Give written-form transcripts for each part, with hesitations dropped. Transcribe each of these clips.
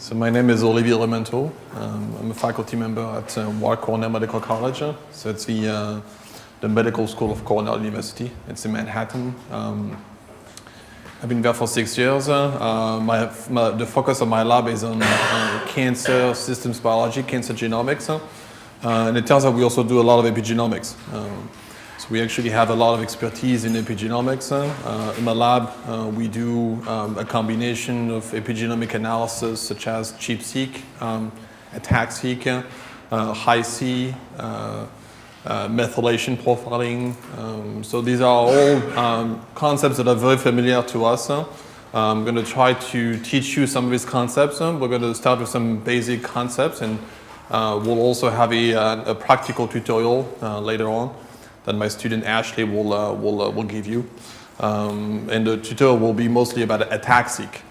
So my name is Olivier Elemento. I'm a faculty member at Weill Cornell Medical College. So it's the medical school of Cornell University. It's in Manhattan. I've been there for 6 years. The focus of my lab is on cancer systems biology, cancer genomics. And it turns out we also do a lot of epigenomics. So we actually have a lot of expertise in epigenomics. In my lab, we do a combination of epigenomic analysis such as ChIP-seq, ATAC-seq, high-C, methylation profiling. So these are all concepts that are very familiar to us. I'm going to try to teach you some of these concepts. We're going to start with some basic concepts, and we'll also have a practical tutorial later on that my student Ashley will give you. And the tutorial will be mostly about ATAC-seq.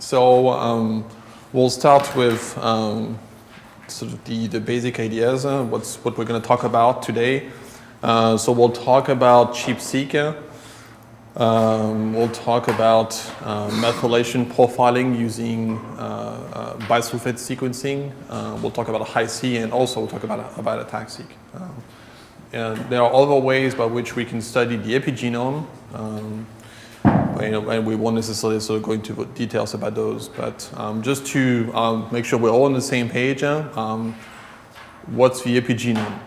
So we'll start with sort of the basic ideas, what we're going to talk about today. So we'll talk about ChIP-seq. We'll talk about methylation profiling using bisulfite sequencing. We'll talk about high-C, and also we'll talk about ATAC-seq. There are other ways by which we can study the epigenome, and we won't necessarily sort of go into details about those, but just to make sure we're all on the same page, what's the epigenome?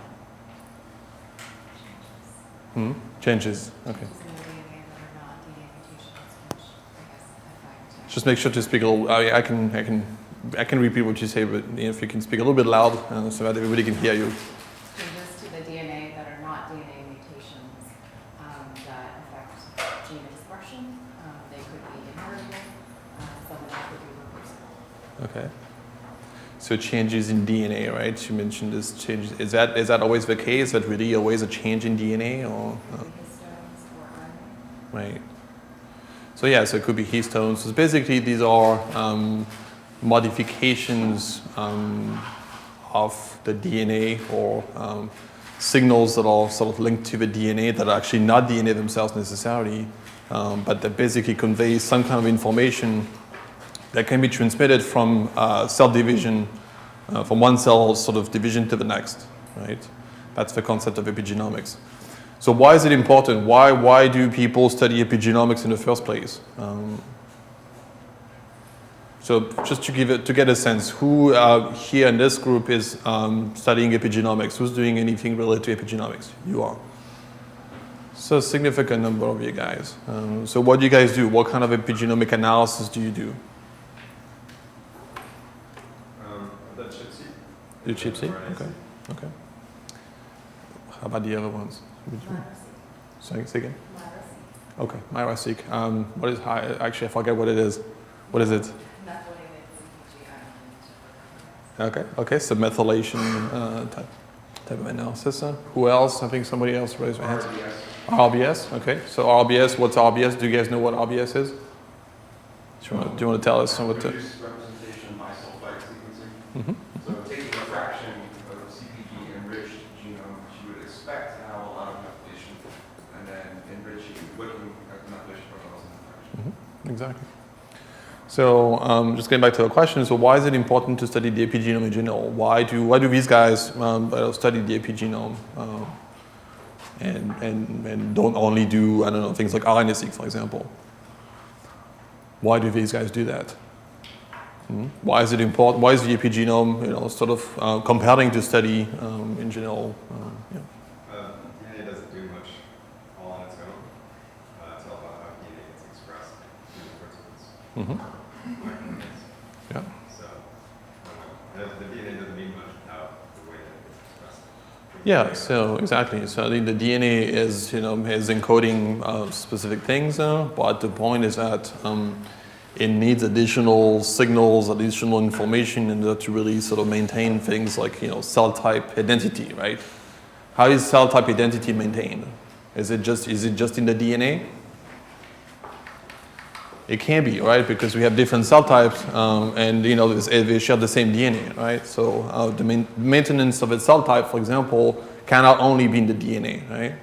Changes, okay. Just make sure to speak a little. I can repeat what you say, but if you can speak a little bit loud so that everybody can hear you. Changes to the DNA that are not DNA mutations that affect gene expression. They could be inheritable. Some of that could be reversible. Okay. So changes in DNA, right? You mentioned this change. Is that always the case? Is that really always a change in DNA, or? Histones or RNA. Right. So yeah, so it could be histones. So basically, these are modifications of the DNA, or signals that are sort of linked to the DNA that are actually not DNA themselves necessarily, but that basically convey some kind of information that can be transmitted from cell division, from one cell sort of division to the next, right? That's the concept of epigenomics. So why is it important? Why do people study epigenomics in the first place? So just to get a sense, who here in this group is studying epigenomics? Who's doing anything related to epigenomics? You are. So a significant number of you guys. So what do you guys do? What kind of epigenomic analysis do you do? The ChIP-seq. Do ChIP-seq? Okay. How about the other ones? Say again? Okay, MyRA-seq. What is actually I forget what it is. What is it? Okay, so methylation type of analysis. Who else? I think somebody else raised their hands. RBS, okay. So RBS, what's RBS? Do you guys know what RBS is? Do you want to tell us what to? Reduced representation bisulfite sequencing. So taking a fraction of CpG enriched genome, which you would expect to have a lot of methylation, and then enriching, looking at the methylation profiles in the fraction. Exactly. So just getting back to the question, so why is it important to study the epigenome in general? Why do these guys study the epigenome and don't only do, I don't know, things like RNA-seq, for example? Why do these guys do that? Why is it important? Why is the epigenome, sort of compelling to study in general? DNA doesn't do much all on its own. It's all about how DNA gets expressed in the proteins. Yeah. So the DNA doesn't mean much without the way that it gets expressed. Yeah, so exactly. So I think the DNA is encoding specific things, but the point is that it needs additional signals, additional information in order to really sort of maintain things like cell type identity, right? How is cell type identity maintained? Is it just in the DNA? It can be, right? Because we have different cell types, and they share the same DNA, right? So the maintenance of a cell type, for example, cannot only be in the DNA, right?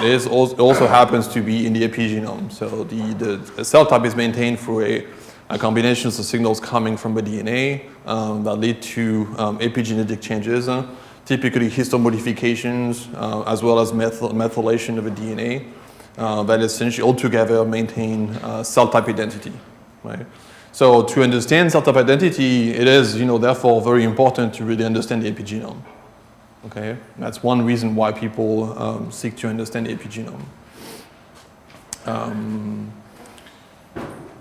It also happens to be in the epigenome. So the cell type is maintained through combinations of signals coming from the DNA that lead to epigenetic changes, typically histone modifications, as well as methylation of the DNA that essentially altogether maintain cell type identity, right? So to understand cell type identity, it is, therefore very important to really understand the epigenome. Okay, that's one reason why people seek to understand the epigenome.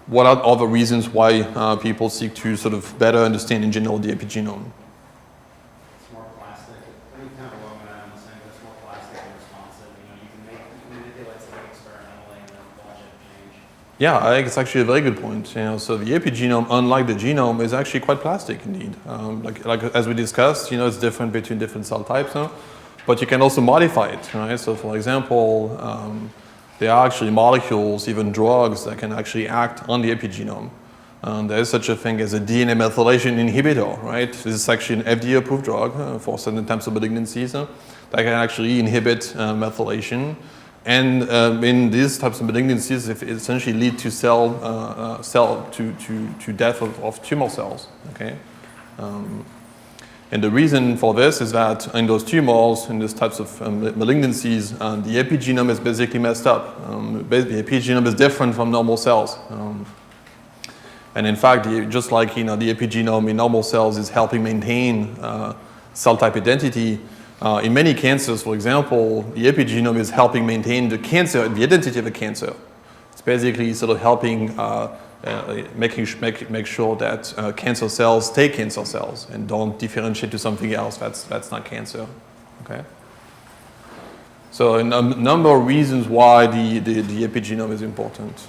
What are other reasons why people seek to sort of better understand in general the epigenome? It's more plastic. I mean, kind of along that I'm saying, but it's more plastic and responsive. You can manipulate something experimentally and then watch it change. Yeah, I think it's actually a very good point. So the epigenome, unlike the genome, is actually quite plastic indeed. Like as we discussed, it's different between different cell types, but you can also modify it, right? So for example, there are actually molecules, even drugs, that can actually act on the epigenome. There is such a thing as a DNA methylation inhibitor, right? This is actually an FDA-approved drug for certain types of malignancies that can actually inhibit methylation. And in these types of malignancies, it essentially lead to to death of tumor cells. Okay, and the reason for this is that in those tumors, in these types of malignancies, the epigenome is basically messed up. The epigenome is different from normal cells, and in fact, just like the epigenome in normal cells is helping maintain cell type identity. In many cancers, for example, the epigenome is helping maintain the identity of the cancer. It's basically sort of helping make sure that cancer cells stay cancer cells and don't differentiate to something else that's not cancer. Okay. So a number of reasons why the epigenome is important.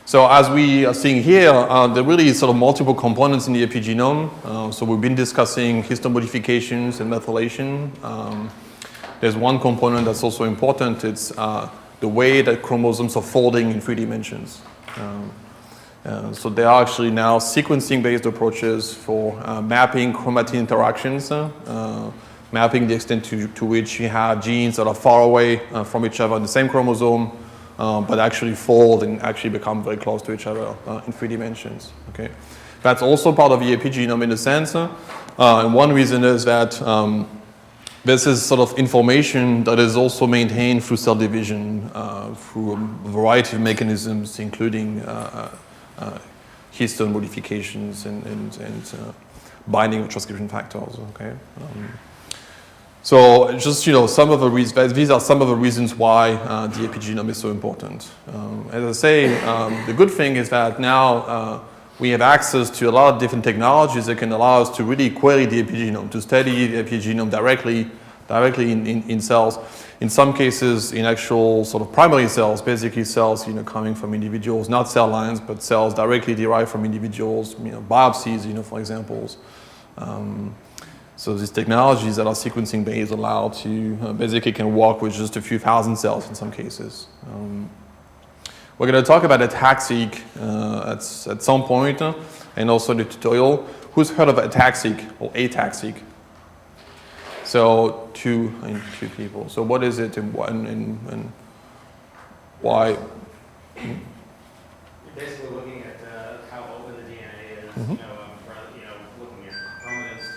So as we are seeing here, there really is sort of multiple components in the epigenome. So we've been discussing histone modifications and methylation. There's one component that's also important. It's the way that chromosomes are folding in 3 dimensions. So there are actually now sequencing-based approaches for mapping chromatin interactions, mapping the extent to which you have genes that are far away from each other in the same chromosome, but actually fold and actually become very close to each other in 3 dimensions. Okay, that's also part of the epigenome in a sense, and one reason is that this is sort of information that is also maintained through cell division, through a variety of mechanisms, including histone modifications and binding of transcription factors. Okay. So just some of the reasons. These are some of the reasons why the epigenome is so important. As I say, the good thing is that now we have access to a lot of different technologies that can allow us to really query the epigenome, to study the epigenome directly in cells. In some cases, in actual sort of primary cells, basically cells coming from individuals, not cell lines, but cells directly derived from individuals. Biopsies, for examples. So these technologies that are sequencing based allow to basically can work with just a few thousand cells in some cases. We're going to talk about ATAC-seq at some point, and also in the tutorial. Who's heard of ATAC-seq or ATAC-seq? So two people. So what is it and why? You're basically looking at how open the DNA is. Mm-hmm. Looking at chromatin's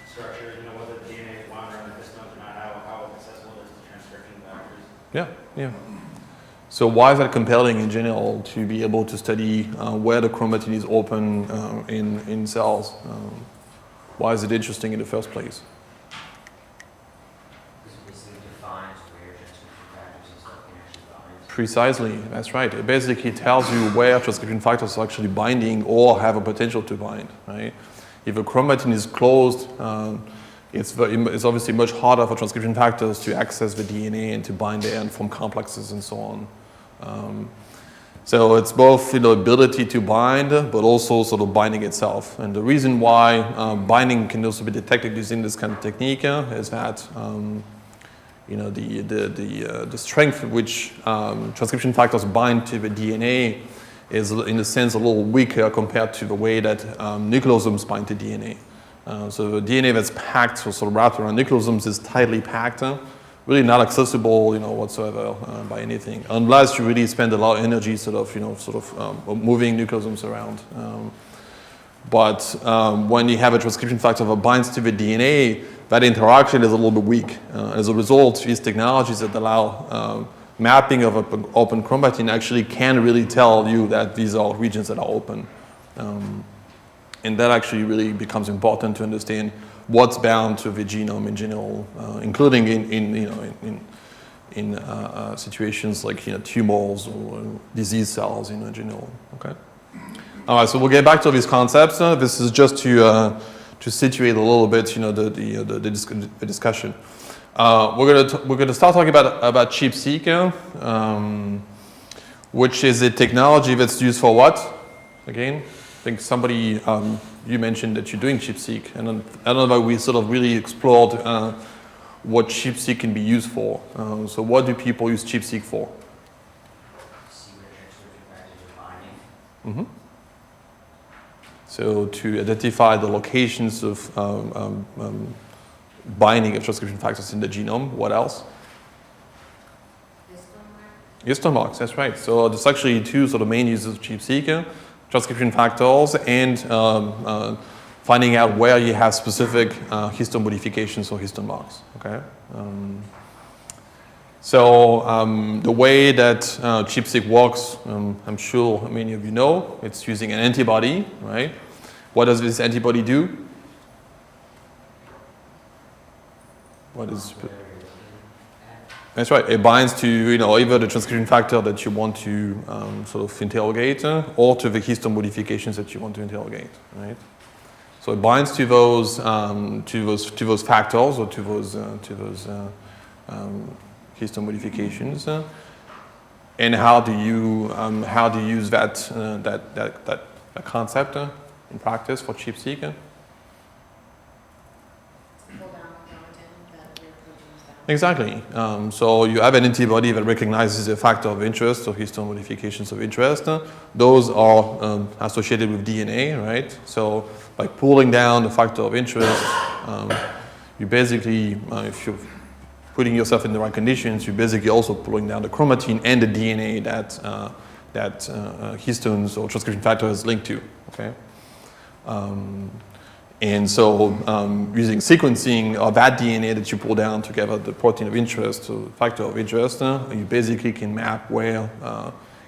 structure. Whether the DNA is wound around the histones or not. How accessible it is to transcription factors. Yeah. So why is that compelling in general to be able to study where the chromatin is open in cells? Why is it interesting in the first place? Precisely, that's right. It basically tells you where transcription factors are actually binding or have a potential to bind, right? If a chromatin is closed, it's obviously much harder for transcription factors to access the DNA and to bind there and form complexes and so on. So it's both ability to bind, but also sort of binding itself. And the reason why binding can also be detected using this kind of technique is that the strength with which transcription factors bind to the DNA is, in a sense, a little weaker compared to the way that nucleosomes bind to DNA. So the DNA that's packed, or sort of wrapped around nucleosomes, is tightly packed, really not accessible, whatsoever by anything, unless you really spend a lot of energy moving nucleosomes around. But when you have a transcription factor that binds to the DNA, that interaction is a little bit weak. As a result, these technologies that allow mapping of open chromatin actually can really tell you that these are regions that are open. And that actually really becomes important to understand what's bound to the genome in general, including in situations like tumors or disease cells in general. Okay. All right. So we'll get back to these concepts. This is just to situate a little bit, the discussion. We're gonna start talking about ChIP-seq, which is a technology that's used for what? Again, I think somebody you mentioned that you're doing ChIP-seq, and I don't know if we sort of really explored what ChIP-seq can be used for. So what do people use ChIP-seq for? Mm-hmm. So to identify the locations of binding of transcription factors in the genome. What else? Histone marks, that's right. So there's actually two sort of main uses of ChIP-seq, transcription factors and finding out where you have specific histone modifications or histone marks. Okay. The way that ChIP-seq works, I'm sure many of you know, it's using an antibody, right? What does this antibody do? What is? That's right. It binds to either the transcription factor that you want to sort of interrogate, or to the histone modifications that you want to interrogate, right? So it binds to those factors or to those histone modifications. And how do you use that concept in practice for ChIP-seq? Exactly. So you have an antibody that recognizes a factor of interest or histone modifications of interest. Those are associated with DNA, right? So by pulling down the factor of interest, you basically, if you're putting yourself in the right conditions, you're basically also pulling down the chromatin and the DNA that histones or transcription factor is linked to. Okay. And so using sequencing of that DNA that you pull down together, the protein of interest or factor of interest, you basically can map where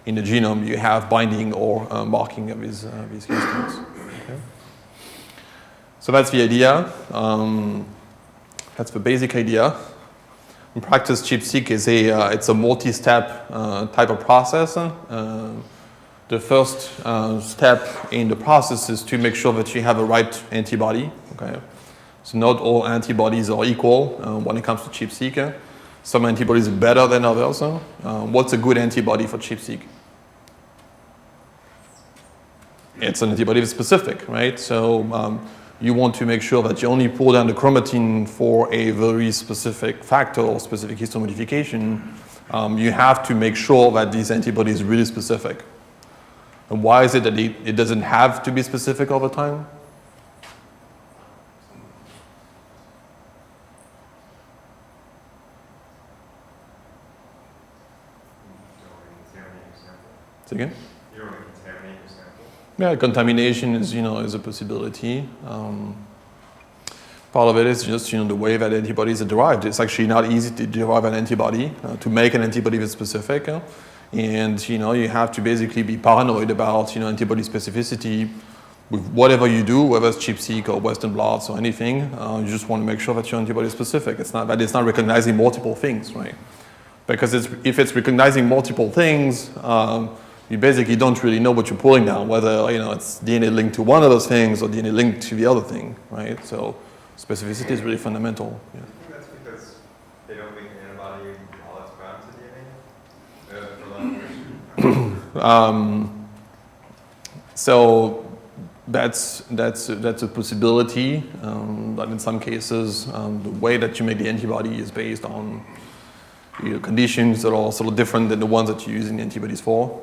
in the genome you have binding or marking of these histones. Okay. So that's the idea. That's the basic idea. In practice, ChIP-seq is it's a multi-step type of process. The first step in the process is to make sure that you have a right antibody. Okay, so not all antibodies are equal when it comes to ChIP-seq. Some antibodies are better than others. What's a good antibody for ChIP-seq? It's an antibody that's specific, right? So you want to make sure that you only pull down the chromatin for a very specific factor or specific histone modification. You have to make sure that this antibody is really specific. And why is it that it doesn't have to be specific all the time? Say again? You don't want to contaminate your sample? Yeah, contamination is a possibility. Part of it is just the way that antibodies are derived. It's actually not easy to derive an antibody, to make an antibody that's specific. And you have to basically be paranoid about antibody specificity with whatever you do, whether it's ChIP-seq or Western blots or anything. You just want to make sure that your antibody is specific. It's not that it's not recognizing multiple things, right? Because if it's recognizing multiple things, you basically don't really know what you're pulling down, whether it's DNA linked to one of those things or DNA linked to the other thing, right? So specificity is really fundamental. Yeah. I think that's because they don't make an antibody while it's bound to DNA. So that's a possibility, but in some cases, the way that you make the antibody is based on conditions that are sort of different than the ones that you're using the antibodies for.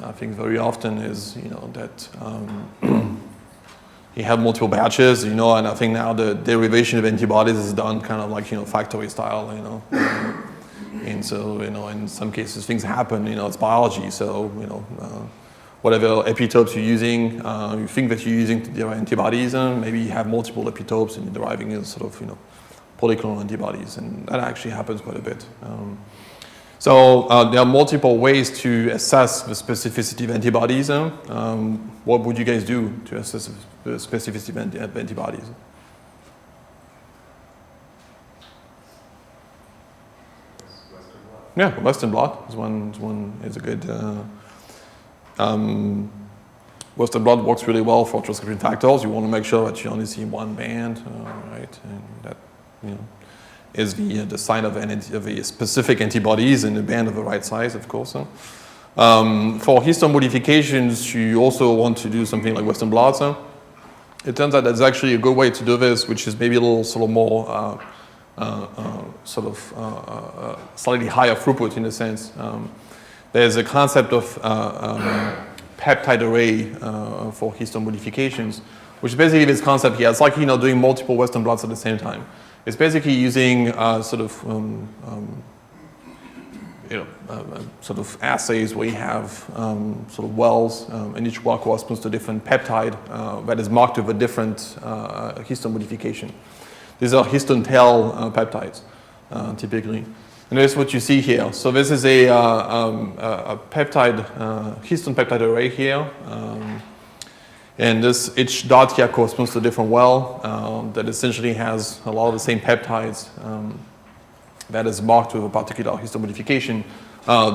I think very often is that you have multiple batches, and I think now the derivation of antibodies is done kind of like, factory style, And so, in some cases things happen, it's biology. So, whatever epitopes you're using, you think that you're using to derive antibodies, maybe you have multiple epitopes and you're deriving a sort of, polyclonal antibodies, and that actually happens quite a bit. So there are multiple ways to assess the specificity of antibodies. What would you guys do to assess the specificity of antibodies? Yeah, Western blot is a good. Western blot works really well for transcription factors. You want to make sure that you only see one band, right? And that is the sign of a specific antibodies in a band of the right size, of course. For histone modifications, you also want to do something like Western blots. It turns out that's actually a good way to do this, which is maybe a little sort of more slightly higher throughput in a sense. There's a concept of peptide array for histone modifications, which is basically this concept here. It's like doing multiple Western blots at the same time. It's basically using sort of assays where you have sort of wells, and each well corresponds to a different peptide that is marked with a different histone modification. These are histone tail peptides, typically. And this is what you see here. So this is a peptide, histone peptide array here. And each dot here corresponds to a different well that essentially has a lot of the same peptides that is marked with a particular histone modification.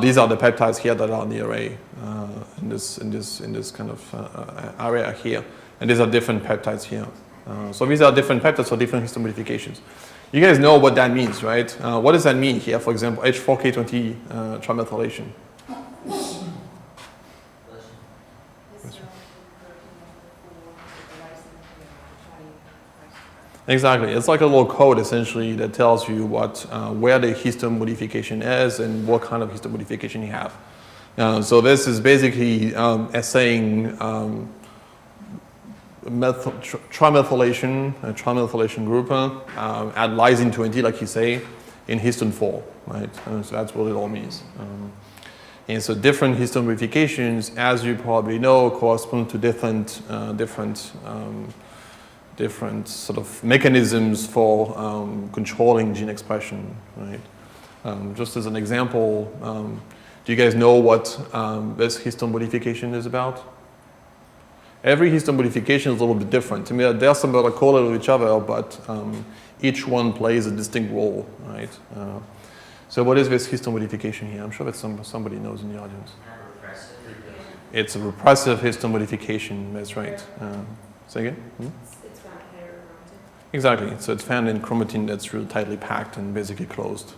These are the peptides here that are in the array in this kind of area here. And these are different peptides here. So these are different peptides for different histone modifications. You guys know what that means, right? What does that mean here? For example, H4K20 trimethylation. Exactly. It's like a little code essentially that tells you where the histone modification is and what kind of histone modification you have. So this is basically assaying trimethylation, a trimethylation group at lysine 20, like you say, in histone 4, right? So that's what it all means. And so different histone modifications, as you probably know, correspond to different sort of mechanisms for controlling gene expression, right? Just as an example, do you guys know what this histone modification is about? Every histone modification is a little bit different. I mean, there are some that are correlated with each other, but each one plays a distinct role, right? So what is this histone modification here? I'm sure that somebody knows in the audience. It's a repressive histone modification, that's right. Say again? It's found heterochromatin. Exactly. So it's found in chromatin that's really tightly packed and basically closed,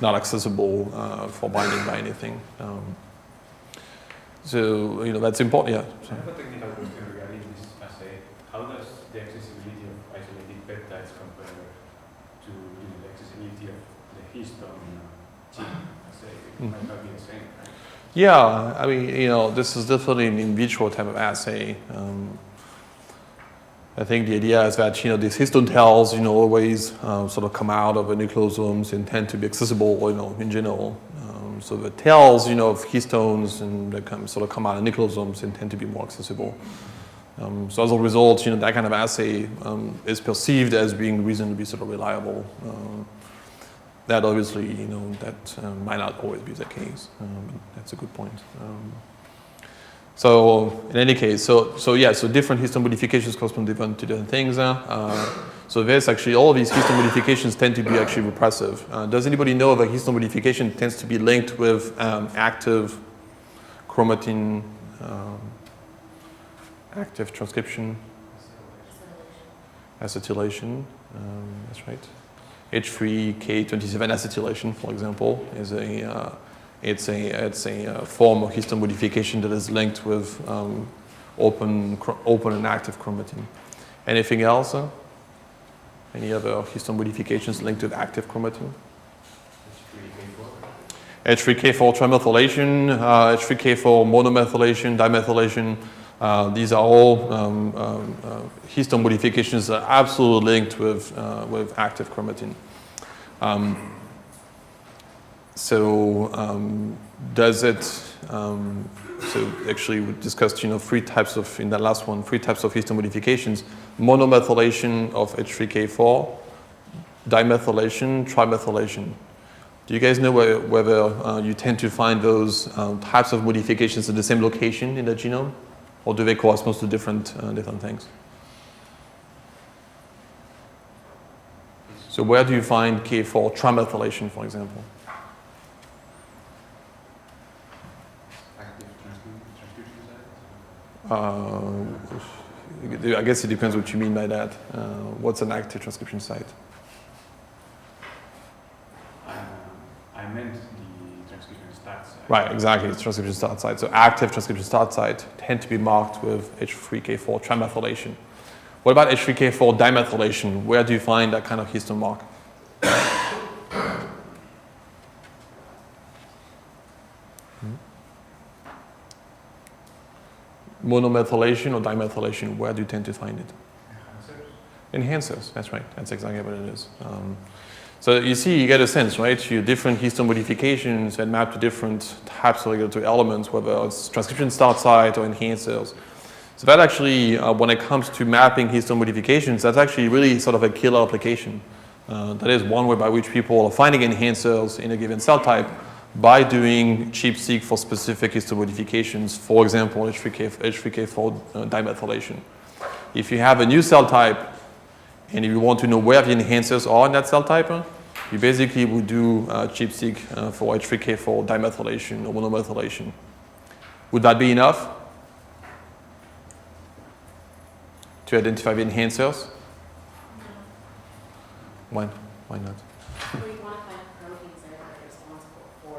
not accessible for binding by anything. So that's important. Yeah. I have a technical question regarding this assay. How does the accessibility of isolated peptides compare to the accessibility of the histone chip assay? It might not be the same, right? Yeah, I mean, this is definitely an in vitro type of assay. I think the idea is that, these histone tails, always sort of come out of the nucleosomes and tend to be accessible, in general. So the tails, of histones and they sort of come out of nucleosomes and tend to be more accessible. So as a result, that kind of assay is perceived as being reasonably sort of reliable. That obviously, that might not always be the case. That's a good point. So in any case, so different histone modifications correspond to different things. So all of these histone modifications tend to be actually repressive. Does anybody know if a histone modification tends to be linked with active chromatin, active transcription, acetylation? That's right. H3K27 acetylation, for example, is it's a form of histone modification that is linked with open and active chromatin. Anything else? Any other histone modifications linked with active chromatin? H3K4 trimethylation, H3K4 monomethylation, dimethylation. These are all histone modifications that are absolutely linked with active chromatin. Does it, so actually we discussed, in that last one, 3 types of histone modifications: monomethylation of H3K4, dimethylation, trimethylation. Do you guys know whether you tend to find those types of modifications in the same location in the genome, or do they correspond to different things? So where do you find K4 trimethylation, for example? Active transcription site? I guess it depends what you mean by that. What's an active transcription site? I meant the transcription start site. Right, exactly. It's transcription start site. So active transcription start site tend to be marked with H3K4 trimethylation. What about H3K4 dimethylation? Where do you find that kind of histone mark? Monomethylation or dimethylation, where do you tend to find it? Enhancers, that's right. That's exactly what it is. So you see, you get a sense, right? You different histone modifications that map to different types of regulatory elements, whether it's transcription start site or enhancers. So that actually, when it comes to mapping histone modifications, that's actually really sort of a killer application. That is one way by which people are finding enhancers in a given cell type by doing ChIP-seq for specific histone modifications, for example, H3K4 dimethylation. If you have a new cell type, and if you want to know where the enhancers are in that cell type, you basically would do ChIP-seq for H3K4 dimethylation or monomethylation. Would that be enough to identify the enhancers? Why not? Well, you want to find proteins that are responsible for,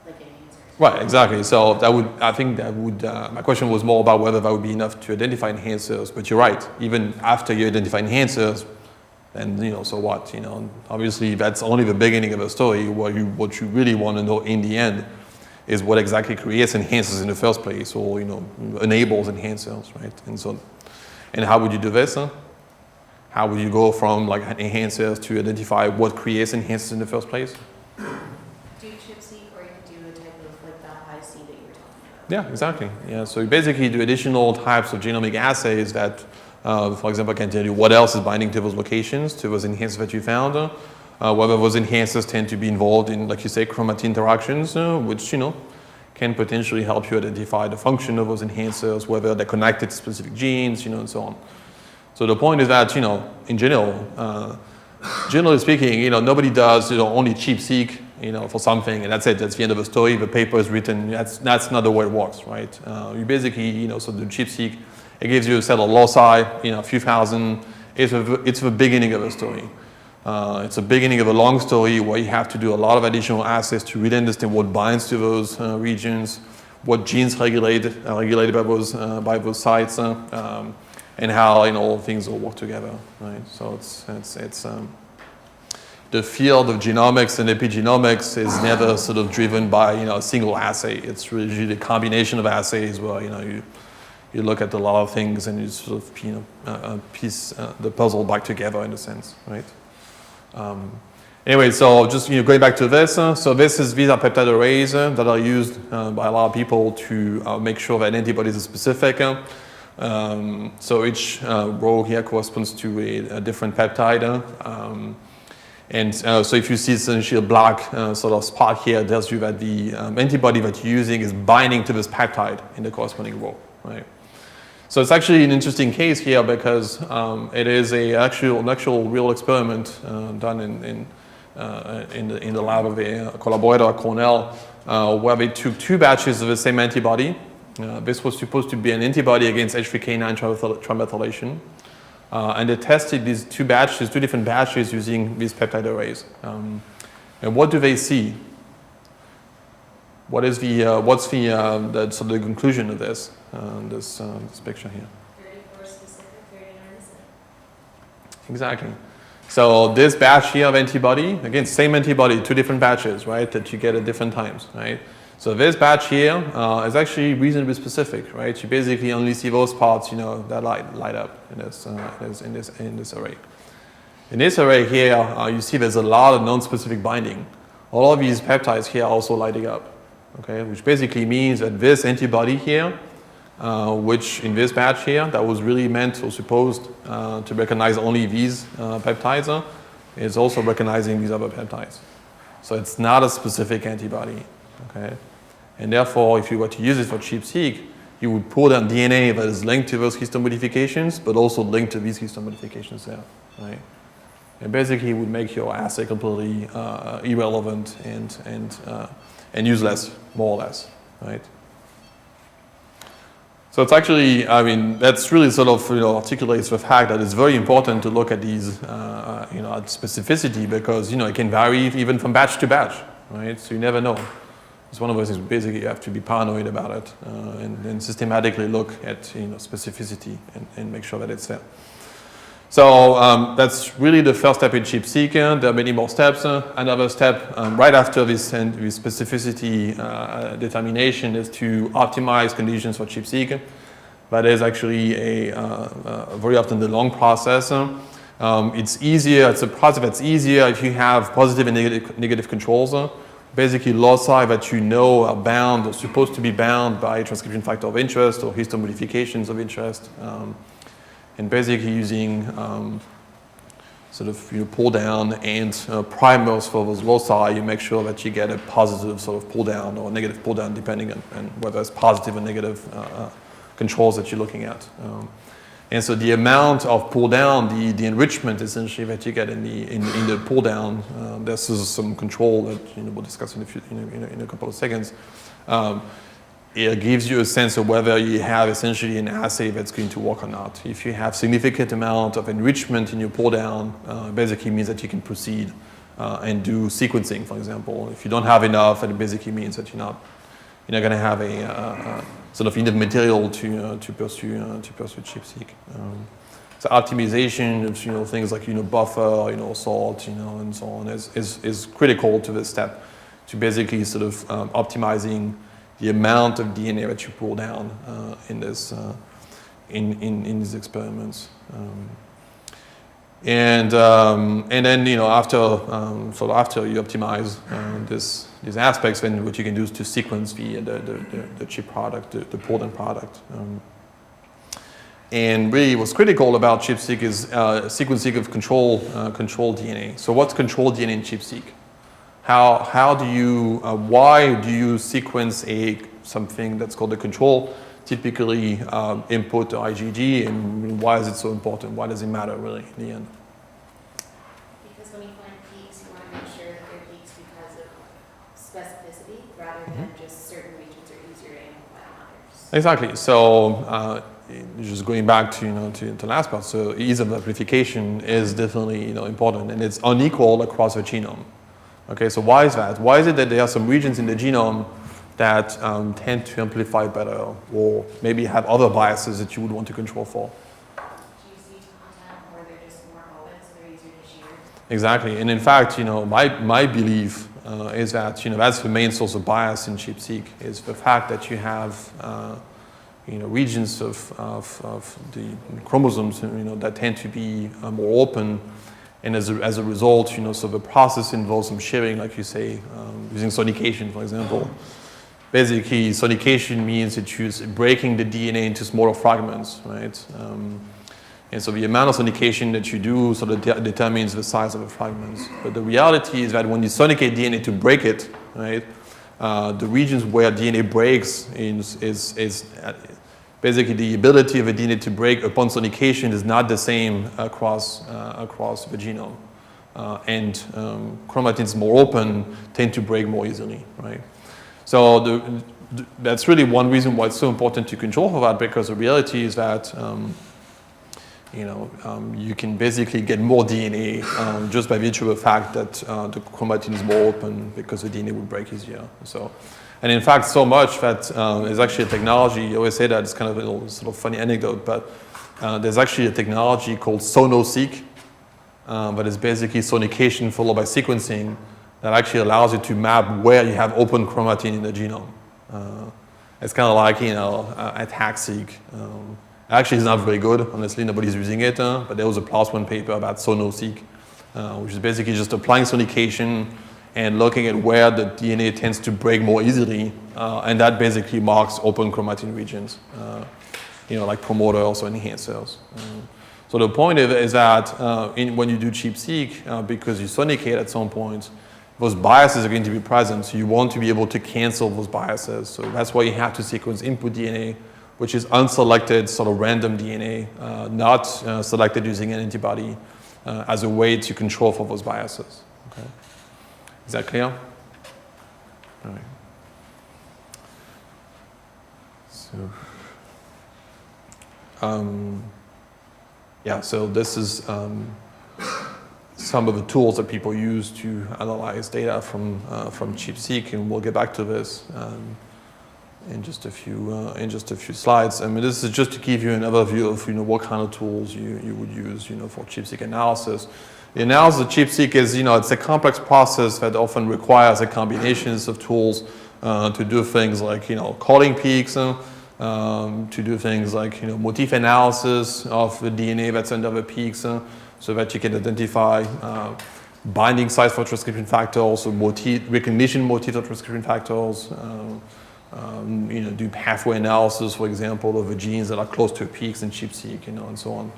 like, enhancers. Right, exactly. So I think that would, my question was more about whether that would be enough to identify enhancers, but you're right. Even after you identify enhancers, then, so what, obviously that's only the beginning of the story. What you really want to know in the end is what exactly creates enhancers in the first place, or, enables enhancers, right? And how would you do this? How would you go from enhancers to identify what creates enhancers in the first place? Do ChIP-seq, or you could do a type of the high C that you were talking about. Yeah, exactly. Yeah, so you basically do additional types of genomic assays that, for example, can tell you what else is binding to those locations, to those enhancers that you found, whether those enhancers tend to be involved in, like you say, chromatin interactions, which, can potentially help you identify the function of those enhancers, whether they're connected to specific genes, and so on. So the point is that, in general, generally speaking, nobody does, only ChIP-seq, for something, and that's it. That's the end of the story. The paper is written. That's not the way it works, right? You basically, so the ChIP-seq, it gives you a set of loci, a few thousand. It's the beginning of a story. It's the beginning of a long story where you have to do a lot of additional assays to really understand what binds to those regions, what genes regulated by those sites, and how all things all work together, right? So it's the field of genomics and epigenomics is never sort of driven by a single assay. It's really usually a combination of assays where you look at a lot of things and you sort of piece the puzzle back together in a sense, right? Anyway, so just going back to this, so these are peptide arrays that are used by a lot of people to make sure that antibodies are specific. So each row here corresponds to a different peptide. So if you see essentially a black sort of spot here, it tells you that the antibody that you're using is binding to this peptide in the corresponding row, right? So it's actually an interesting case here because it is an actual real experiment done in the lab of a collaborator at Cornell, where they took 2 batches of the same antibody. This was supposed to be an antibody against H3K9 trimethylation. And they tested these 2 different batches using these peptide arrays. And what do they see? What's the sort of the conclusion of this picture here? 34 specific, 39 specific. Exactly. So this batch here of antibody, again, same antibody, 2 different batches, right, that you get at different times, right? So this batch here is actually reasonably specific, right? You basically only see those parts, that light up in this array. In this array here, you see there's a lot of non-specific binding. All of these peptides here are also lighting up, okay? Which basically means that this antibody here, which in this batch here, that was really meant or supposed to recognize only these peptides, is also recognizing these other peptides. So it's not a specific antibody, okay? And therefore, if you were to use it for ChIP-seq, you would pull down DNA that is linked to those histone modifications, but also linked to these histone modifications there, right? And basically, it would make your assay completely irrelevant and useless, more or less, right? So it's actually, that's really sort of articulates the fact that it's very important to look at these, at specificity because it can vary even from batch to batch, right? So you never know. It's one of those things. Basically, you have to be paranoid about it and systematically look at specificity and make sure that it's there. So that's really the first step in ChIP-seq. There are many more steps. Another step right after this specificity determination is to optimize conditions for ChIP-seq. That is actually very often the long process. It's easier. It's a process that's easier if you have positive and negative controls. Basically, loci that are bound or supposed to be bound by transcription factor of interest or histone modifications of interest. And basically using pull down and primers for those loci, you make sure that you get a positive sort of pull down or negative pull down depending on whether it's positive or negative controls that you're looking at. And so the amount of pull down, the enrichment essentially that you get in the pull down, this is some control that we'll discuss in a couple of seconds. It gives you a sense of whether you have essentially an assay that's going to work or not. If you have significant amount of enrichment in your pull down, basically means that you can proceed and do sequencing, for example. If you don't have enough, it basically means that you're not going to have a sort of enough material to pursue ChIP-seq. So optimization of things like buffer, salt, and so on is critical to this step, to basically sort of optimizing the amount of DNA that you pull down in these experiments. And then after you optimize these aspects, then what you can do is to sequence the ChIP product, the pulled in product. And really, what's critical about ChIP-seq is sequencing of control DNA. So what's control DNA in ChIP-seq? Why do you sequence something that's called a control, typically input or IgG, and why is it so important? Why does it matter really in the end? Because when you find peaks, you want to make sure that they're peaks because of specificity rather than just certain regions are easier to amplify than others. Exactly. So just going back to the last part, so ease of amplification is definitely important, and it's unequal across the genome. Okay, so why is that? Why is it that there are some regions in the genome that tend to amplify better, or maybe have other biases that you would want to control for? GC content, or they're just more open, so they're easier to shear. Exactly, and in fact, my belief is that that's the main source of bias in ChIP-seq, is the fact that you have regions of the chromosomes that tend to be more open. And as a result, so the process involves some shearing, like you say, using sonication, for example. Basically, sonication means that you're breaking the DNA into smaller fragments, right? And so the amount of sonication that you do sort of determines the size of the fragments. But the reality is that when you sonicate DNA to break it, right, the regions where DNA breaks is basically the ability of a DNA to break upon sonication is not the same across the genome. And chromatins more open tend to break more easily, right? So that's really one reason why it's so important to control for that, because the reality is that you can basically get more DNA just by virtue of the fact that the chromatin is more open, because the DNA would break easier. So. And in fact, so much that there's actually a technology, you always say that, it's kind of a little sort of funny anecdote, but there's actually a technology called sono-seq that is basically sonication followed by sequencing that actually allows you to map where you have open chromatin in the genome. It's kind of like, attack-seq. Actually, it's not very good. Honestly, nobody's using it. But there was a PLOS One paper about sono-seq, which is basically just applying sonication and looking at where the DNA tends to break more easily. And that basically marks open chromatin regions, like promoters or enhancers. So the point is that when you do ChIP-seq, because you sonicate at some point, those biases are going to be present, so you want to be able to cancel those biases. So that's why you have to sequence input DNA, which is unselected, sort of random DNA, not selected using an antibody, as a way to control for those biases. Okay. Is that clear? All right. So, so this is some of the tools that people use to analyze data from ChIP-seq, and we'll get back to this in just a few slides. I mean, this is just to give you an overview of what kind of tools you would use for ChIP-seq analysis. The analysis of ChIP-seq is it's a complex process that often requires a combinations of tools to do things like calling peaks, to do things like motif analysis of the DNA that's under the peaks, so that you can identify binding sites for transcription factors, so recognition motifs of transcription factors, do pathway analysis, for example, of the genes that are close to peaks in ChIP-seq, and so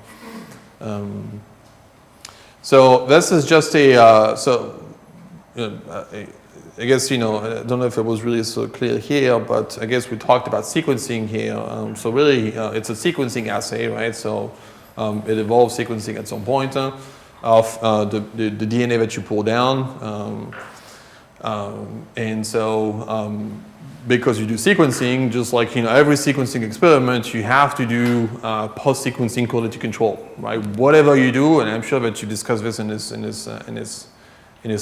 on. So this is just I guess, I don't know if it was really so clear here, but I guess we talked about sequencing here. So really, it's a sequencing assay, right? So it involves sequencing at some point of the DNA that you pull down. And so because you do sequencing, just like every sequencing experiment, you have to do post-sequencing quality control, right? Whatever you do, and I'm sure that you discuss this in this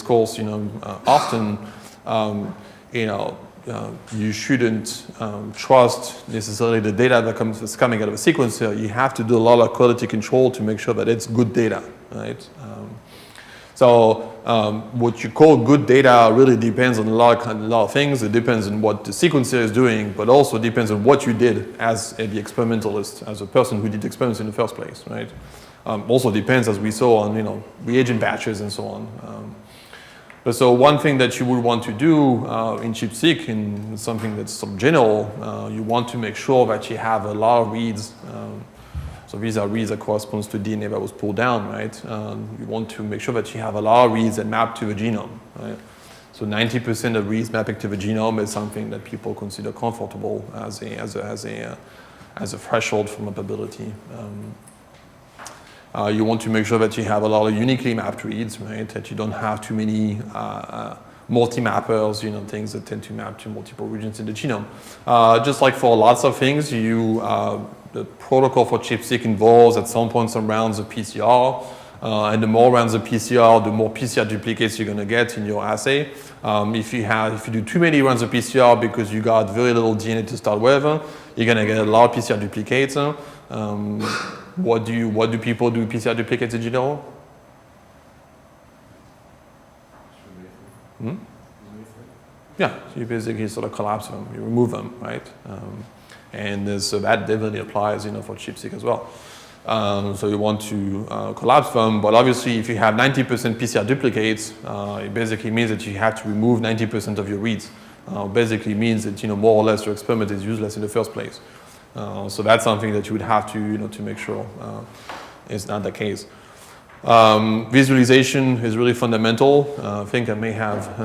course, often, you shouldn't trust necessarily the data that's coming out of a sequencer. You have to do a lot of quality control to make sure that it's good data, right? So what you call good data really depends on a lot of things. It depends on what the sequencer is doing, but also depends on what you did as the experimentalist, as a person who did experiments in the first place, right? Also depends, as we saw, on reagent batches and so on. But so one thing that you would want to do in ChIP-seq, and something that's sort of general, you want to make sure that you have a lot of reads. So these are reads that corresponds to DNA that was pulled down, right? You want to make sure that you have a lot of reads that map to the genome, right? So 90% of reads mapping to the genome is something that people consider comfortable as a threshold for mappability. You want to make sure that you have a lot of uniquely mapped reads, right? That you don't have too many multi-mappers, things that tend to map to multiple regions in the genome. Just like for lots of things, the protocol for ChIP-seq involves at some point some rounds of PCR. And the more rounds of PCR, the more PCR duplicates you're going to get in your assay. If you do too many rounds of PCR because you got very little DNA to start with, you're going to get a lot of PCR duplicates. What do people do PCR duplicates in general? Yeah, so you basically sort of collapse them, you remove them, right? And so that definitely applies, for ChIP-seq as well. So you want to collapse them, but obviously if you have 90% PCR duplicates, it basically means that you have to remove 90% of your reads. Basically means that more or less your experiment is useless in the first place. So that's something that you would have to to make sure is not the case. Visualization is really fundamental. I think I may have,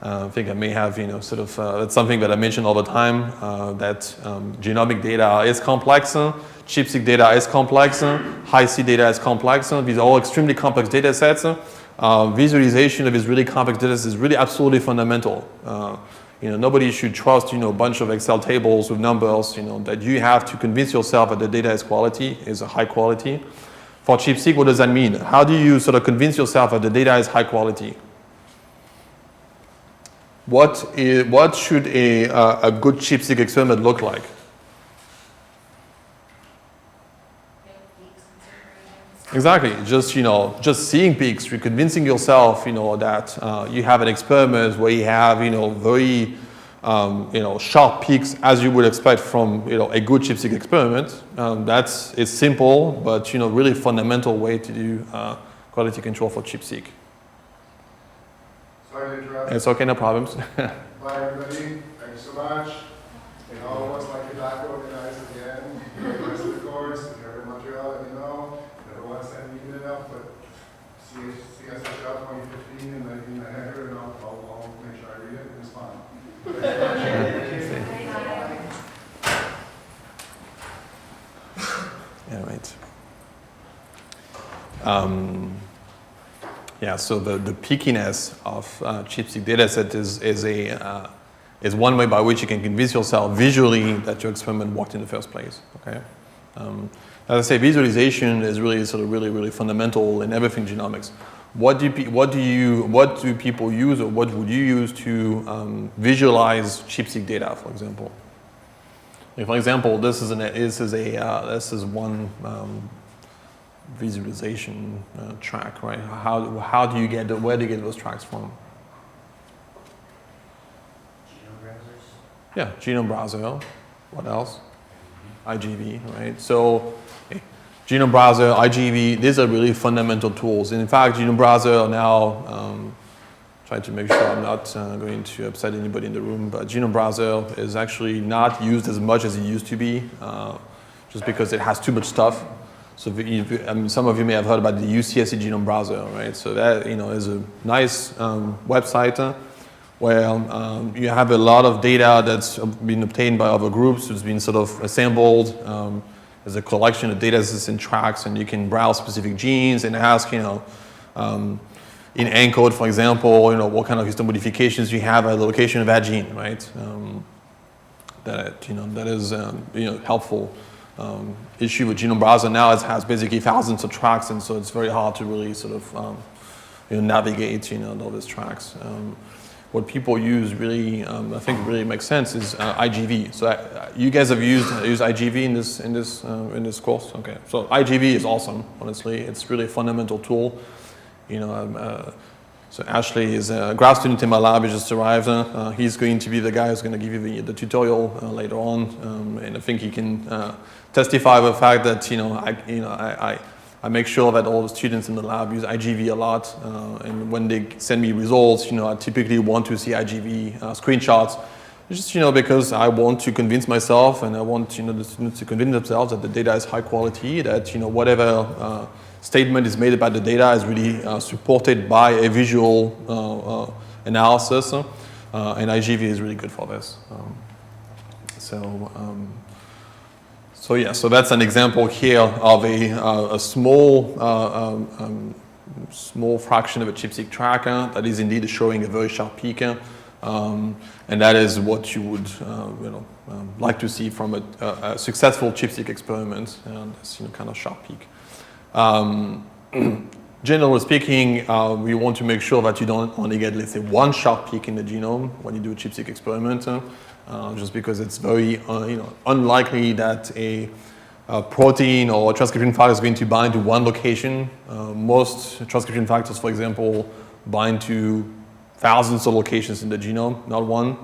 that's something that I mention all the time, that genomic data is complex, ChIP-seq data is complex, Hi-C data is complex. These are all extremely complex data sets. Visualization of these really complex data sets is really absolutely fundamental. Nobody should trust, a bunch of Excel tables with numbers, that you have to convince yourself that the data is high quality. For ChIP-seq, what does that mean? How do you sort of convince yourself that the data is high quality? What should a good ChIP-seq experiment look like? Exactly. Just seeing peaks, you're convincing yourself, that you have an experiment where you have, very, sharp peaks as you would expect from, a good ChIP-seq experiment. It's simple, but, really fundamental way to do quality control for ChIP-seq. Sorry to interrupt. It's okay, no problems. Bye, everybody. Thank you so much. Once my tobacco organized again, the rest of the course, if you're in Montreal, let me know. Never want to send me an email, but CSHL 2015 in the header, and I'll make sure I read it and respond. Yeah, right. So the peakiness of ChIP-seq dataset is one way by which you can convince yourself visually that your experiment worked in the first place. Okay. As I say, visualization is really fundamental in everything genomics. What do people use, or what would you use to visualize ChIP-seq data, for example? For example, this is one visualization track, right? Where do you get those tracks from? Genome browsers. Yeah, genome browser. What else? IGV, right? So, genome browser, IGV, these are really fundamental tools. And in fact, genome browser now, trying to make sure I'm not going to upset anybody in the room, but genome browser is actually not used as much as it used to be, just because it has too much stuff. So some of you may have heard about the UCSC genome browser, right? So that is a nice website where you have a lot of data that's been obtained by other groups. It's been sort of assembled as a collection of data sets and tracks, and you can browse specific genes and ask, in ENCODE, for example, what kind of histone modifications you have at the location of that gene, right? That is helpful. Issue with genome browser now is it has basically thousands of tracks, and so it's very hard to really sort of navigate all these tracks. What people use really, I think really makes sense is IGV. So you guys have used IGV in this course, okay? So IGV is awesome, honestly. It's really a fundamental tool. So Ashley is a grad student in my lab. He just arrived. He's going to be the guy who's going to give you the tutorial later on, and I think he can testify to the fact that I make sure that all the students in the lab use IGV a lot, and when they send me results, I typically want to see IGV screenshots, just because I want to convince myself, and I want the students to convince themselves that the data is high quality, that whatever statement is made about the data is really supported by a visual analysis, and IGV is really good for this. So that's an example here of a small fraction of a ChIP-seq tracker that is indeed showing a very sharp peak, and that is what you would like to see from a successful ChIP-seq experiment, this kind of sharp peak. Generally speaking, we want to make sure that you don't only get, let's say, one sharp peak in the genome when you do a ChIP-seq experiment, just because it's very unlikely that a protein or a transcription factor is going to bind to one location. Most transcription factors, for example, bind to thousands of locations in the genome, not one.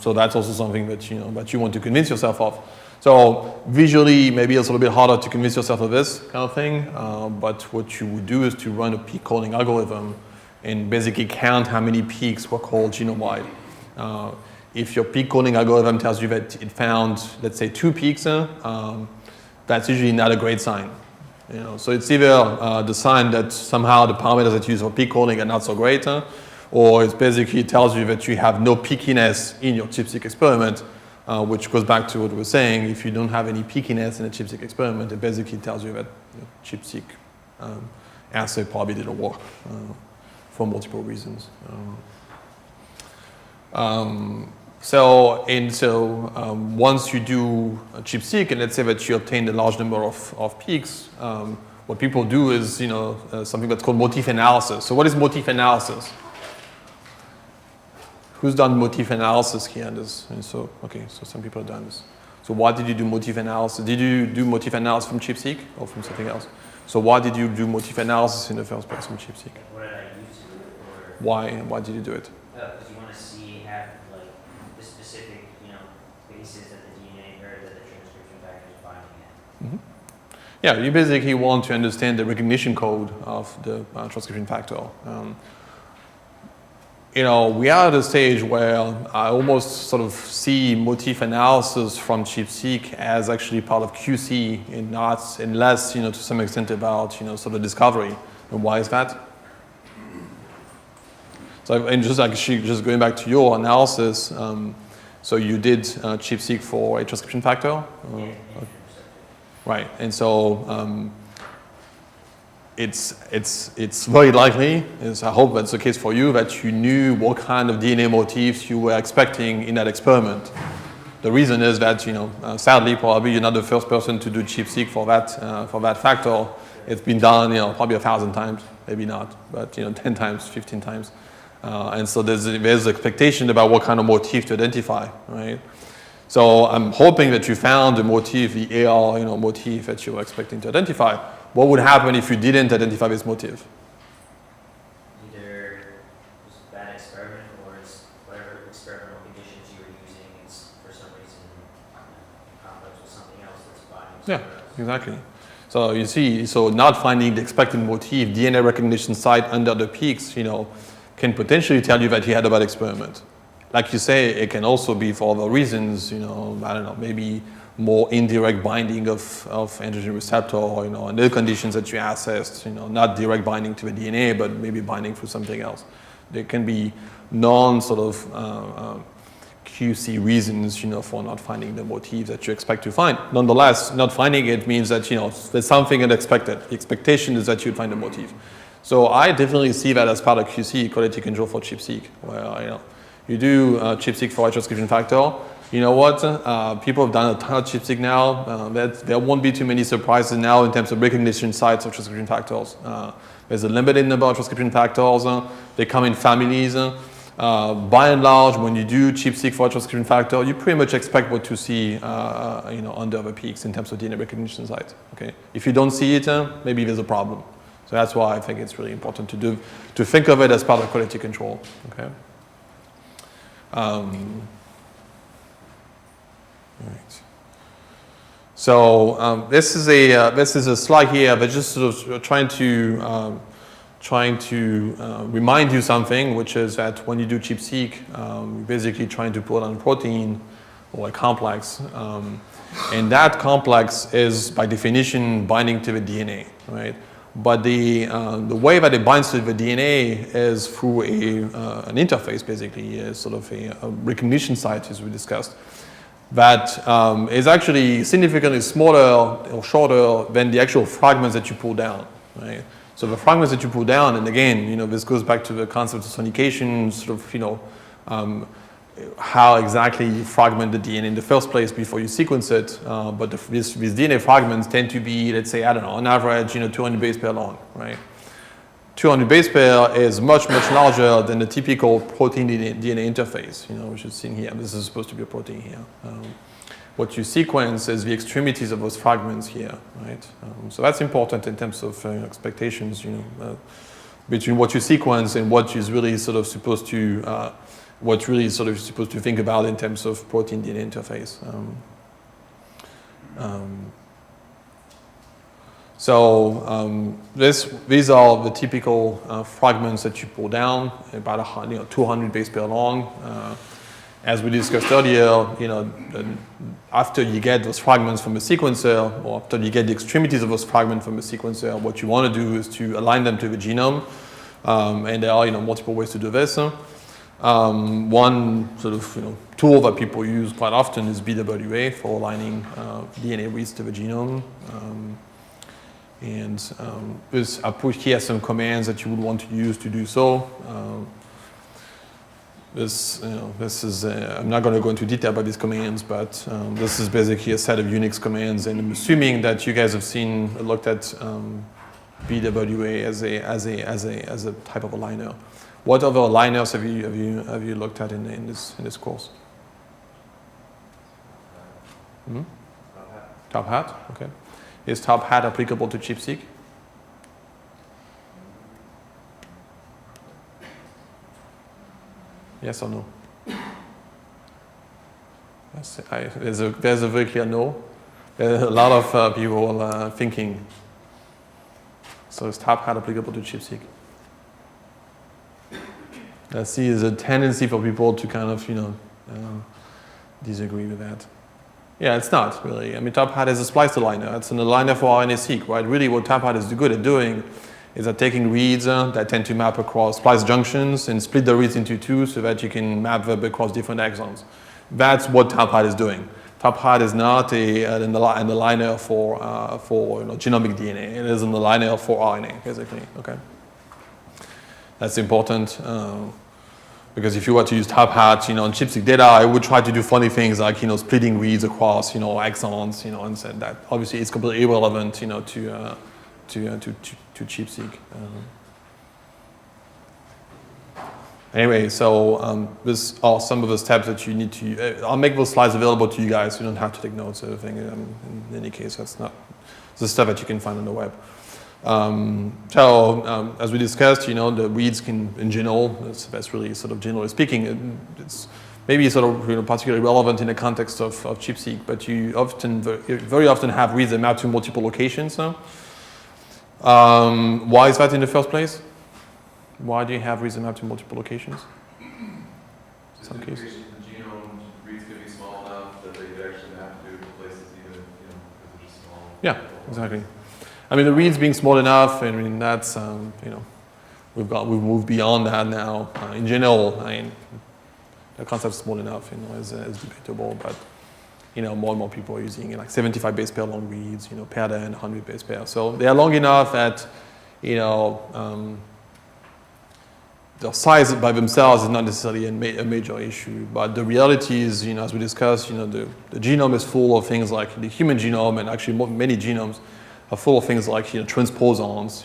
So that's also something that you want to convince yourself of. So visually, maybe it's a little bit harder to convince yourself of this kind of thing, but what you would do is to run a peak calling algorithm and basically count how many peaks were called genome-wide. If your peak calling algorithm tells you that it found, let's say, 2 peaks, that's usually not a great sign. So it's either the sign that somehow the parameters that you use for peak calling are not so great, or it basically tells you that you have no peakiness in your ChIP-seq experiment, which goes back to what we were saying. If you don't have any peakiness in a ChIP-seq experiment, it basically tells you that ChIP-seq assay probably didn't work for multiple reasons. Once you do a ChIP-seq, and let's say that you obtain a large number of peaks, what people do is something that's called motif analysis. So what is motif analysis? Who's done motif analysis here? So some people have done this. So why did you do motif analysis? Did you do motif analysis from ChIP-seq or from something else? So why did you do motif analysis in the first place with ChIP-seq? What did I use to do it for? Why did you do it? Because you want to see like the specific, bases that the DNA or that the transcription factor is binding at. Yeah, you basically want to understand the recognition code of the transcription factor. We are at a stage where I almost sort of see motif analysis from ChIP-seq as actually part of QC and not, and less, to some extent about, sort of discovery. And why is that? So, and just going back to your analysis, so you did ChIP-seq for a transcription factor? Right, and so it's very likely, I hope that's the case for you, that you knew what kind of DNA motifs you were expecting in that experiment. The reason is that, sadly, probably you're not the first person to do ChIP-seq for that factor. It's been done, probably 1,000 times, maybe not, but 10 times, 15 times. And so there's expectation about what kind of motif to identify, right? So I'm hoping that you found the motif, the AR, motif that you were expecting to identify. What would happen if you didn't identify this motif? Either it's a bad experiment or it's whatever experimental conditions you were using is for some reason complex with something else that's binding. Yeah, exactly. So you see, so not finding the expected motif, DNA recognition site under the peaks, can potentially tell you that you had a bad experiment. Like you say, it can also be for other reasons, I don't know, maybe more indirect binding of androgen receptor, and the conditions that you assessed, not direct binding to the DNA, but maybe binding through something else. There can be non-sort of QC reasons, for not finding the motif that you expect to find. Nonetheless, not finding it means that, there's something unexpected. The expectation is that you'd find a motif. So I definitely see that as part of QC, quality control for ChIP-seq, where, you do ChIP-seq for a transcription factor. You know what? People have done a ton of ChIP-seq now. There won't be too many surprises now in terms of recognition sites of transcription factors. There's a limited number of transcription factors. They come in families. By and large, when you do ChIP-seq for a transcription factor, you pretty much expect what to see, under the peaks in terms of DNA recognition sites. Okay. If you don't see it, maybe there's a problem. So that's why I think it's really important to think of it as part of quality control. Okay. Right. So this is a slide here, but just sort of trying to remind you something, which is that when you do ChIP-seq, you're basically trying to put on a protein or a complex, and that complex is by definition binding to the DNA, right? But the way that it binds to the DNA is through an interface, basically, is sort of a recognition site, as we discussed, that is actually significantly smaller or shorter than the actual fragments that you pull down, right? So the fragments that you pull down, and again, this goes back to the concept of sonication, sort of, how exactly you fragment the DNA in the first place before you sequence it. But these DNA fragments tend to be, let's say, I don't know, on average, 200 base pair long, right? 200 base pair is much, much larger than the typical protein DNA interface, which is seen here. This is supposed to be a protein here. What you sequence is the extremities of those fragments here, right? So that's important in terms of expectations, between what you sequence and what is really sort of supposed to think about in terms of protein DNA interface. These are the typical fragments that you pull down, about 200 base pair long. As we discussed earlier, after you get those fragments from a sequencer, or after you get the extremities of those fragments from a sequencer, what you want to do is to align them to the genome, and there are multiple ways to do this. One sort of tool that people use quite often is BWA for aligning DNA reads to the genome. I put here some commands that you would want to use to do so. This is, I'm not going to go into detail about these commands, but this is basically a set of Unix commands, and I'm assuming that you guys have looked at BWA as a type of aligner. What other aligners have you looked at in this course? Top hat, okay. Is top hat applicable to ChIP-seq? Yes or no? Yes, there's a very clear no. There's a lot of people thinking. So is TAP-HAT applicable to ChIP-seq? I see there's a tendency for people to kind of, disagree with that. Yeah, it's not really. I mean, TAP-HAT is a splice aligner. It's an aligner for RNA-seq, right? Really what TAP-HAT is good at doing is at taking reads that tend to map across splice junctions and split the reads into two so that you can map them across different exons. That's what TAP-HAT is doing. TAP-HAT is not an aligner for genomic DNA. It is an aligner for RNA, basically. Okay, that's important because if you were to use TAP-HAT, on ChIP-seq data, I would try to do funny things like splitting reads across exons, and said that obviously it's completely irrelevant, to ChIP-seq. Anyway, so these are some of the steps that you need to. I'll make those slides available to you guys. So you don't have to take notes or anything. In any case, that's not the stuff that you can find on the web. As we discussed, the reads in general. That's really sort of generally speaking. It's maybe sort of particularly relevant in the context of ChIP-seq, but you very often have reads that map to multiple locations. Why is that in the first place? Why do you have reads that map to multiple locations? In some cases. The genome reads could be small enough that they could actually map to places even, because they're just small. Yeah, exactly. I mean, the reads being small enough, I mean, that's, we've moved beyond that now. In general, the concept small enough, is debatable, but, more and more people are using like 75 base pair long reads, paired and 100 base pair. So they are long enough that, the size by themselves is not necessarily a major issue, but the reality is, as we discussed, the genome is full of things like the human genome, and actually many genomes are full of things like transposons,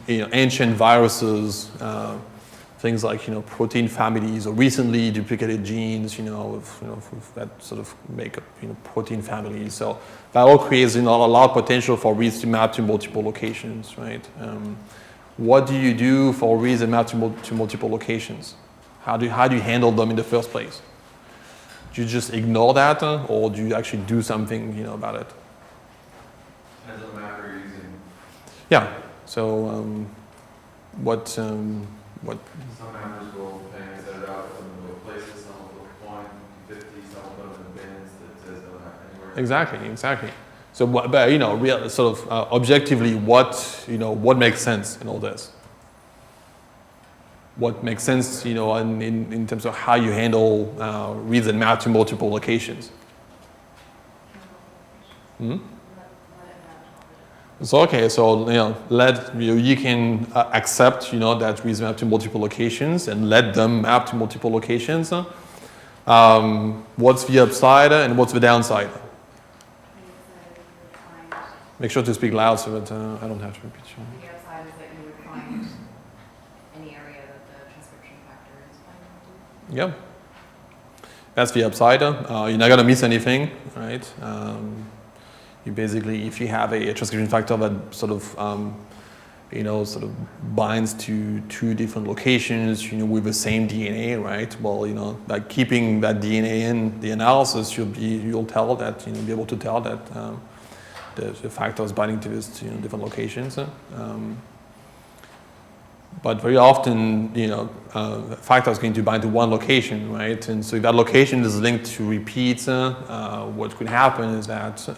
ancient viruses, things like protein families or recently duplicated genes, that sort of make up protein families. So that all creates a lot of potential for reads to map to multiple locations, right? What do you do for reads that map to multiple locations? How do you handle them in the first place? Do you just ignore that, or do you actually do something about it? Depends on the mapper you're using. Yeah. So what? Some mappers will set it out in places, some will point 50, some will put them in bins that says don't map anywhere. Exactly. So, but real sort of objectively, what makes sense in all this? What makes sense, in terms of how you handle reads and map to multiple locations? So okay, so you can accept that reads map to multiple locations and let them map to multiple locations. What's the upside and what's the downside? Make sure to speak loud so that I don't have to repeat you. The upside is that you would find any area that the transcription factor is binding to. Yeah. That's the upside. You're not going to miss anything, right? You basically, if you have a transcription factor that sort of binds to two different locations, with the same DNA, right? Well, by keeping that DNA in the analysis, you'll tell that, be able to tell that the factor is binding to these different locations. But very often, factor is going to bind to one location, right? And so if that location is linked to repeats, what could happen is that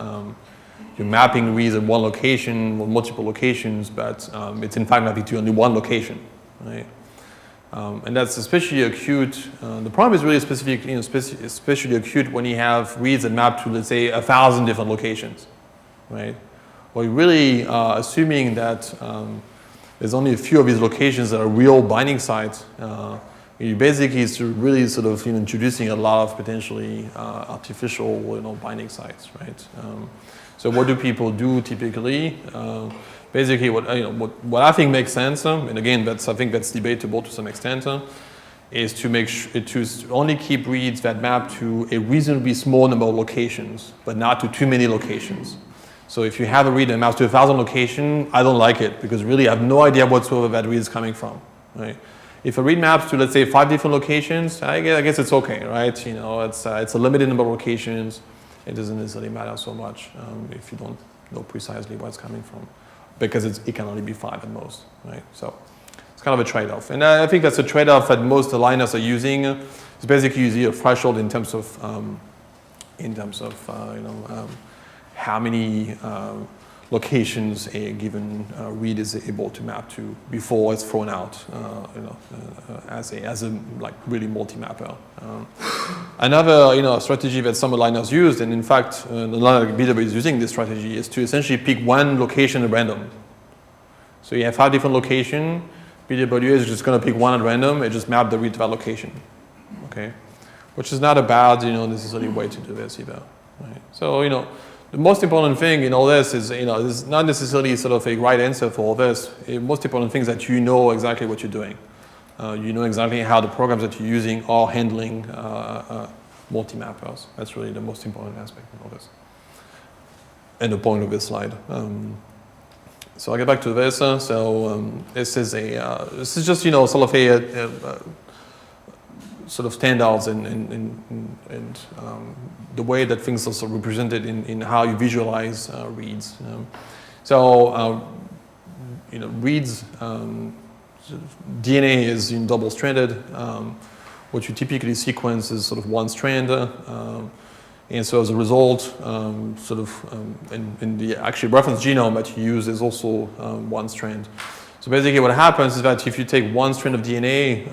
you're mapping reads at one location or multiple locations, but it's in fact mapping to only one location, right? And that's especially acute. The problem is really specific, especially acute when you have reads that map to, let's say, 1,000 different locations, right? Well, you're really assuming that there's only a few of these locations that are real binding sites. You basically is really sort of introducing a lot of potentially artificial binding sites, right? So what do people do typically? Basically, what I think makes sense, and again, I think that's debatable to some extent, is to only keep reads that map to a reasonably small number of locations, but not to too many locations. So if you have a read that maps to 1,000 locations, I don't like it because really I have no idea whatsoever that read is coming from, right? if a read maps to, let's say, 5 different locations, I guess it's okay, right? You know, it's a limited number of locations. It doesn't necessarily matter so much if you don't know precisely where it's coming from, because it can only be 5 at most, right? So it's kind of a trade-off. And I think that's a trade-off that most aligners are using. It's basically using a threshold in terms of how many locations a given read is able to map to before it's thrown out, as a like really multi-mapper. Another strategy that some aligners used, and in fact, a lot of BW is using this strategy, is to essentially pick one location at random. So you have 5 different locations. BW is just going to pick one at random and just map the read to that location. Okay, which is not a bad necessarily way to do this either. Right? So the most important thing in all this is there's not necessarily sort of a right answer for all this. The most important thing is that you know exactly what you're doing. You know exactly how the programs that you're using are handling multi-mappers. That's really the most important aspect of all this. And the point of this slide. So I'll get back to this. This is just sort of a sort of standards and the way that things are sort of represented in how you visualize reads. Reads, DNA is double-stranded. What you typically sequence is sort of one strand. And so as a result, in the actual reference genome that you use is also one strand. So basically what happens is that if you take one strand of DNA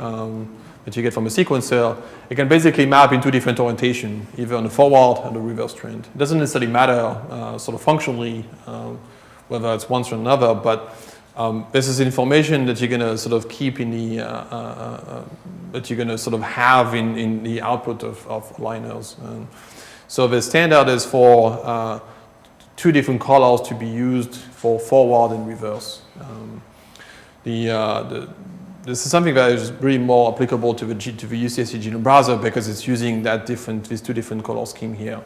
that you get from a sequencer, it can basically map in 2 different orientations, either on the forward or the reverse strand. It doesn't necessarily matter sort of functionally whether it's one strand or another, but this is information that you're going to sort of keep in the, that you're going to sort of have in the output of aligners. So the standard is for 2 different colors to be used for forward and reverse. This is something that is really more applicable to the UCSC genome browser because it's using these 2 different color scheme here.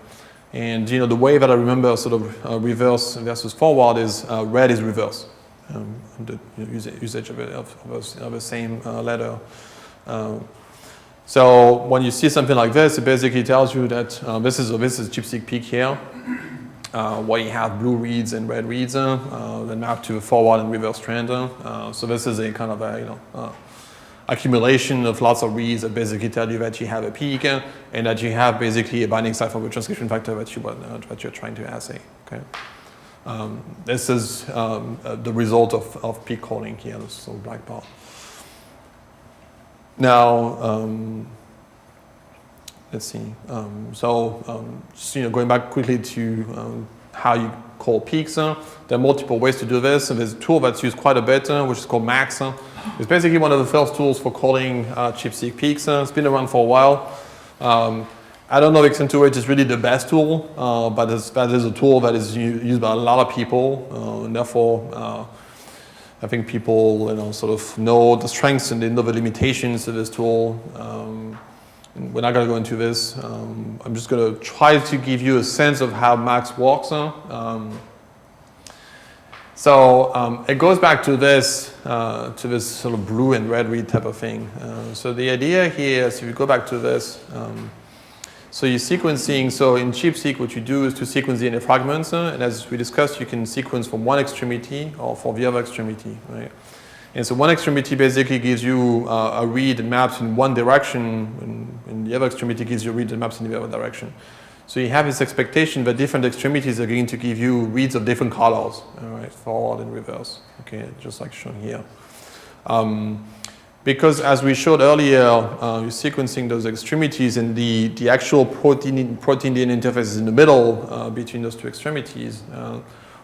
And the way that I remember sort of reverse versus forward is red is reverse, the usage of the same letter. So when you see something like this, it basically tells you that this is ChIP-seq peak here, where you have blue reads and red reads that map to a forward and reverse strand. So this is a kind of accumulation of lots of reads that basically tell you that you have a peak and that you have basically a binding site for a transcription factor that you're trying to assay. Okay. This is the result of peak calling here, this little black bar. Now, let's see. Just going back quickly to how you call peaks. There are multiple ways to do this. And there's a tool that's used quite a bit, which is called Max. It's basically one of the first tools for calling ChIP-seq peaks. It's been around for a while. I don't know if Interrogating is really the best tool, but that is a tool that is used by a lot of people, and therefore I think people sort of know the strengths and the limitations of this tool. We're not going to go into this. I'm just going to try to give you a sense of how Max works. It goes back to this sort of blue and red read type of thing. So the idea here is if you go back to this, so you're sequencing, so in ChIP-seq what you do is to sequence DNA fragments, and as we discussed, you can sequence from one extremity or from the other extremity, right? And so one extremity basically gives you a read that maps in one direction, and the other extremity gives you a read that maps in the other direction. So you have this expectation that different extremities are going to give you reads of different colors, all right, forward and reverse, okay, just like shown here. Because as we showed earlier, you're sequencing those extremities and the actual protein DNA interface is in the middle between those 2 extremities.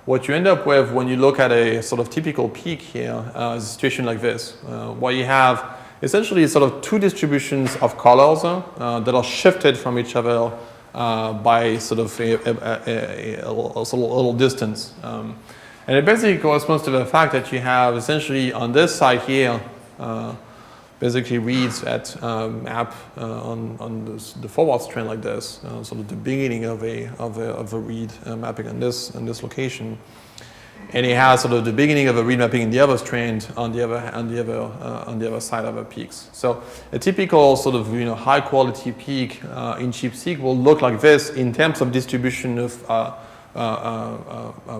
What you end up with when you look at a sort of typical peak here is a situation like this, where you have essentially sort of 2 distributions of colors that are shifted from each other by sort of a little distance. And it basically corresponds to the fact that you have essentially on this side here, basically reads that map on the forward strand like this, sort of the beginning of a read mapping on this location. and it has sort of the beginning of a read mapping in the other strand on the other side of the peaks. So a typical sort of high quality peak in ChIP-seq will look like this in terms of distribution of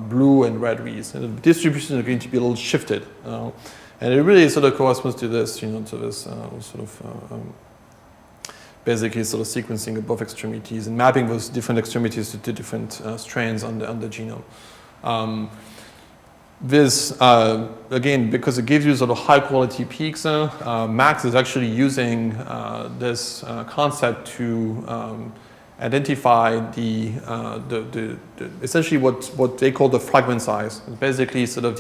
blue and red reads. And the distribution is going to be a little shifted, and it really sort of corresponds to this, to this sort of basically sort of sequencing of both extremities and mapping those different extremities to different strands on the genome. This, again, because it gives you sort of high quality peaks, Max is actually using this concept to identify the essentially what they call the fragment size. It's basically sort of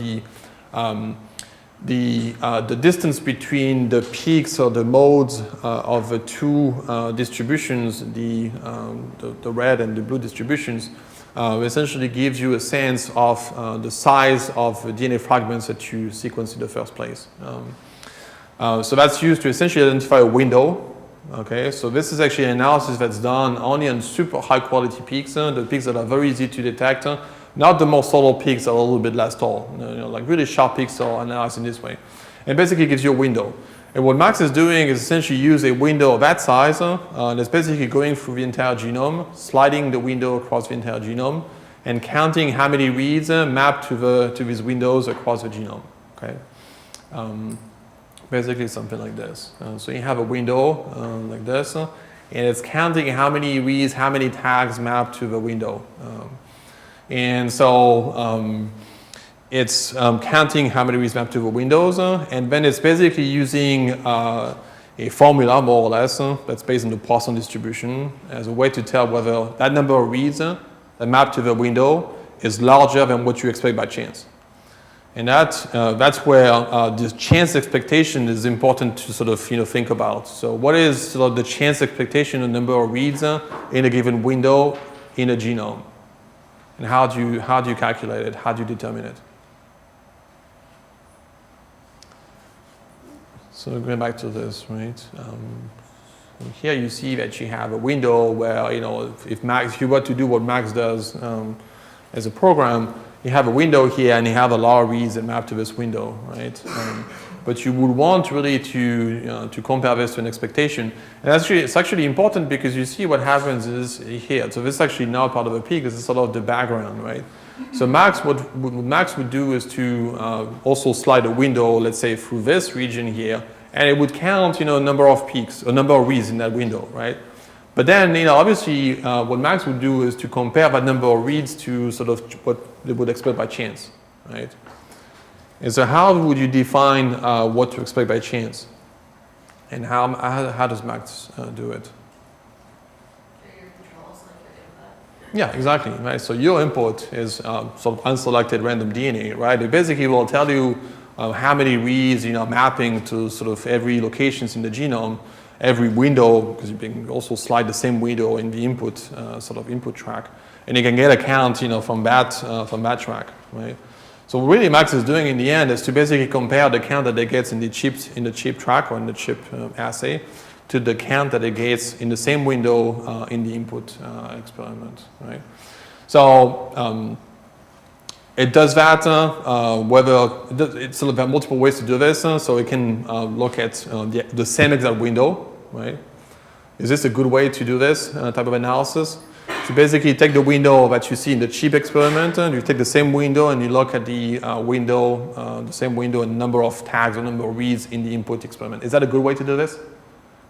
the distance between the peaks or the modes of the two distributions, the red and the blue distributions, essentially gives you a sense of the size of the DNA fragments that you sequence in the first place. So that's used to essentially identify a window. Okay, so this is actually an analysis that's done only on super high quality peaks, the peaks that are very easy to detect, not the more subtle peaks that are a little bit less tall. Like really sharp peaks are analyzed in this way. And basically gives you a window. And what Max is doing is essentially use a window of that size, and it's basically going through the entire genome, sliding the window across the entire genome, and counting how many reads map to these windows across the genome. Okay. Basically something like this. So you have a window like this, and it's counting how many reads, how many tags map to the window. And so it's counting how many reads map to the windows, and then it's basically using a formula, more or less, that's based on the Poisson distribution as a way to tell whether that number of reads that map to the window is larger than what you expect by chance. And that's where this chance expectation is important to sort of think about. So what is sort of the chance expectation of number of reads in a given window in a genome? And how do you calculate it? How do you determine it? So going back to this, right? Here you see that you have a window where if you were to do what Max does as a program, you have a window here and you have a lot of reads that map to this window, right? But you would want really to compare this to an expectation. And it's actually important because you see what happens is here. So this is actually not part of a peak, this is sort of the background, right? So what Max would do is to also slide a window, let's say, through this region here, and it would count, a number of peaks, a number of reads in that window, right? But then, obviously, what Max would do is to compare that number of reads to sort of what they would expect by chance, right? And so how would you define what to expect by chance? And how does Max do it? Yeah, exactly, right? So your input is sort of unselected random DNA, right? It basically will tell you how many reads, mapping to sort of every locations in the genome, every window, because you can also slide the same window in the input, sort of input track. And you can get a count, from that track, right? So what really Max is doing in the end is to basically compare the count that it gets in the ChIP track or in the ChIP assay to the count that it gets in the same window in the input experiment, right? So it does that, it's sort of have multiple ways to do this. So it can look at the same exact window, right? Is this a good way to do this type of analysis? So basically take the window that you see in the ChIP experiment, and you take the same window and you look at the window, the same window and number of tags or number of reads in the input experiment. Is that a good way to do this?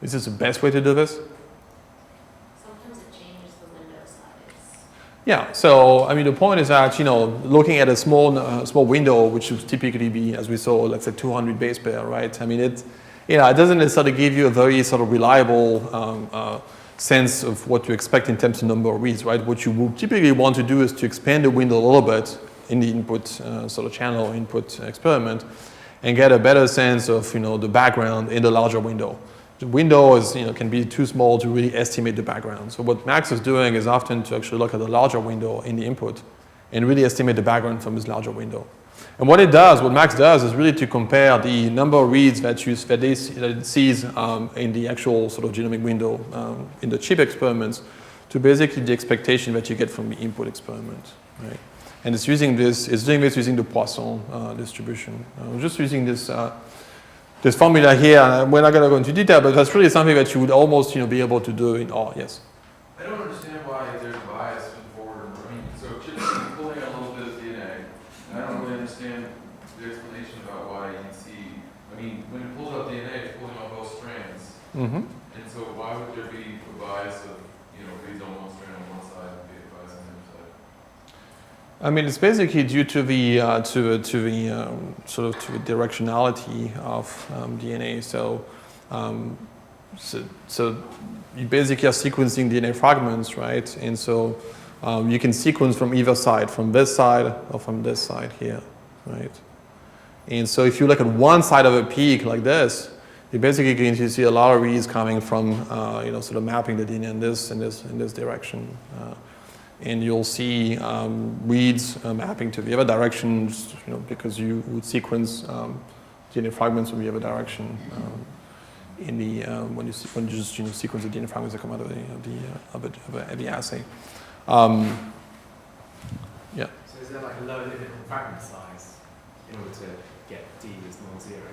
Is this the best way to do this? Sometimes it changes the window size. Yeah, so the point is that looking at a small window, which would typically be, as we saw, let's say 200 base pair, right? It doesn't necessarily give you a very sort of reliable sense of what to expect in terms of number of reads, right? What you would typically want to do is to expand the window a little bit in the input sort of channel input experiment, and get a better sense of the background in the larger window. The window is, can be too small to really estimate the background. So what Max is doing is often to actually look at the larger window in the input and really estimate the background from this larger window. And what Max does is really to compare the number of reads that it sees in the actual sort of genomic window in the ChIP experiments to basically the expectation that you get from the input experiment, right? And it's doing this using the Poisson distribution. We're just using this this formula here. We're not going to go into detail, but that's really something that you would almost be able to do in R. Yes. I don't understand why there's a bias in forward and I mean, so ChIP-seq is pulling out a little bit of DNA, and I don't really understand the explanation about why you see. I mean, when it pulls out DNA, it's pulling out both strands, Mm-hmm. and so why would there be a bias of reads on one strand on one side and be a bias on the other side? I mean, it's basically due to the sort of to the directionality of DNA. So you basically are sequencing DNA fragments, right? And so you can sequence from either side, from this side or from this side here, right? And so if you look at one side of a peak like this, you're basically going to see a lot of reads coming from sort of mapping the DNA in this direction. And you'll see reads mapping to the other directions, because you would sequence DNA fragments from the other direction in the when you just sequence the DNA fragments that come out of the assay. Yeah. So is there like a lower limit on fragment size in order to get D as non-zero?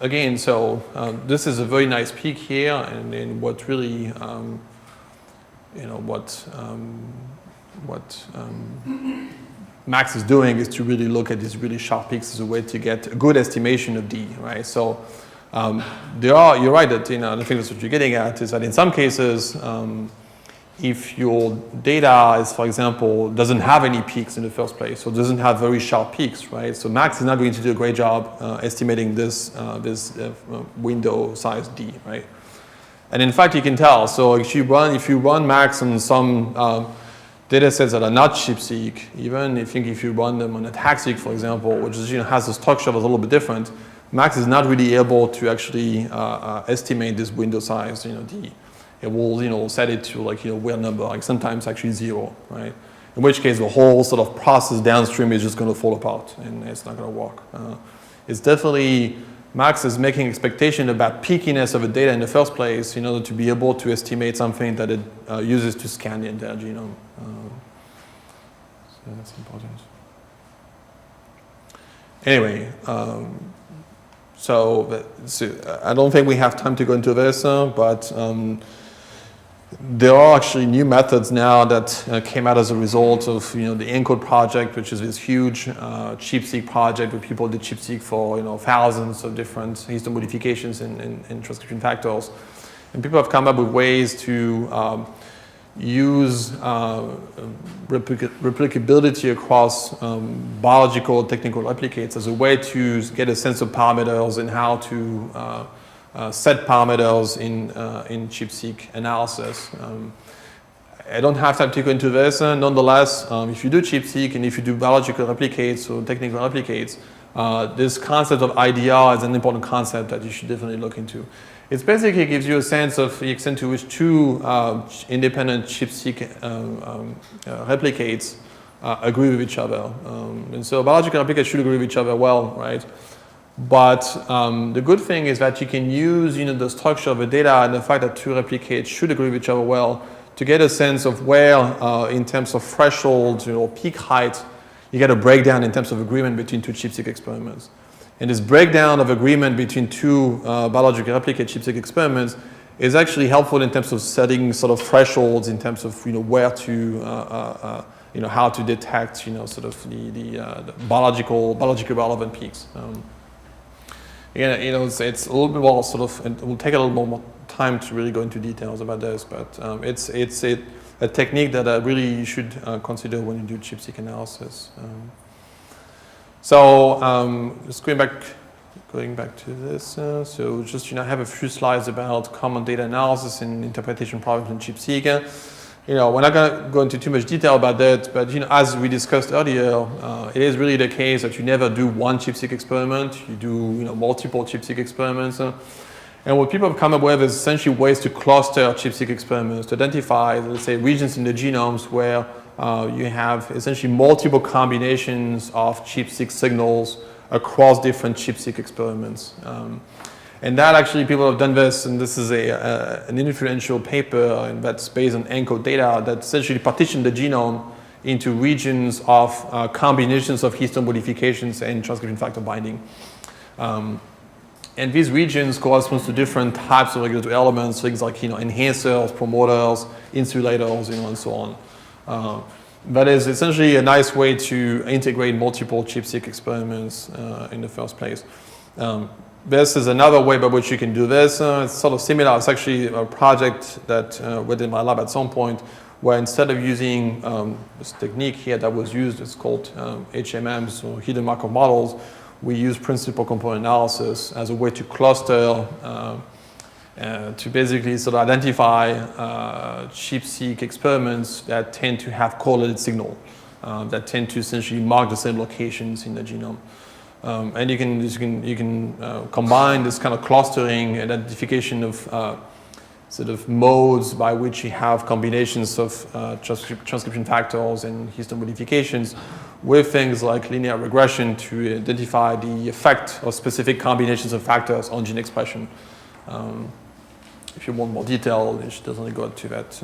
Again, this is a very nice peak here, and then what really, what Max is doing is to really look at these really sharp peaks as a way to get a good estimation of D, right? So you're right that, I think that's what you're getting at, is that in some cases, if your data is, for example, doesn't have any peaks in the first place, or doesn't have very sharp peaks, right? So Max is not going to do a great job estimating this window size D, right? And in fact, you can tell. So if you run Max on some data sets that are not ChIP-seq, even if you run them on a TAC-seq, for example, which is, has a structure that's a little bit different, Max is not really able to actually estimate this window size, D. It will set it to weird number, like sometimes actually 0, right? In which case the whole sort of process downstream is just going to fall apart and it's not going to work. It's definitely, Max is making expectation about peakiness of the data in the first place in order to be able to estimate something that it uses to scan the entire genome. So that's important. Anyway, so I don't think we have time to go into this, but there are actually new methods now that came out as a result of the ENCODE project, which is this huge ChIP-seq project where people did ChIP-seq for thousands of different histone modifications and transcription factors, and people have come up with ways to use replicability across biological technical replicates as a way to get a sense of parameters and how to set parameters in ChIP-seq analysis. I don't have time to go into this. Nonetheless, if you do ChIP-seq and if you do biological replicates or technical replicates, this concept of IDR is an important concept that you should definitely look into. It basically gives you a sense of the extent to which two independent ChIP-seq replicates agree with each other. And so biological replicates should agree with each other well, right? But the good thing is that you can use the structure of the data and the fact that two replicates should agree with each other well to get a sense of where, in terms of thresholds, peak height, you get a breakdown in terms of agreement between two ChIP-seq experiments. And this breakdown of agreement between two biological replicate ChIP-seq experiments is actually helpful in terms of setting sort of thresholds in terms of where to how to detect sort of the biological relevant peaks. It's a little bit more sort of, it will take a little more time to really go into details about this, but it's a technique that really you should consider when you do ChIP-seq analysis. Just going back to this. So just I have a few slides about common data analysis and interpretation problems in ChIP-seq. We're not going to go into too much detail about that, but as we discussed earlier, it is really the case that you never do one ChIP-seq experiment. You do multiple ChIP-seq experiments. And what people have come up with is essentially ways to cluster ChIP-seq experiments to identify, let's say, regions in the genomes where you have essentially multiple combinations of ChIP-seq signals across different ChIP-seq experiments. And that actually, people have done this, and this is an influential paper, and that's based on ENCODE data that essentially partitioned the genome into regions of combinations of histone modifications and transcription factor binding. And these regions correspond to different types of regulatory elements, things like enhancers, promoters, insulators, and so on. That is essentially a nice way to integrate multiple ChIP-seq experiments in the first place. This is another way by which you can do this. It's sort of similar. It's actually a project that within my lab at some point, where instead of using this technique here that was used, it's called HMMs, or hidden Markov models, we use principal component analysis as a way to cluster, to basically sort of identify ChIP-seq experiments that tend to have correlated signal, that tend to essentially mark the same locations in the genome. And you can combine this kind of clustering and identification of sort of modes by which you have combinations of transcription factors and histone modifications with things like linear regression to identify the effect of specific combinations of factors on gene expression. If you want more detail, you should definitely go to that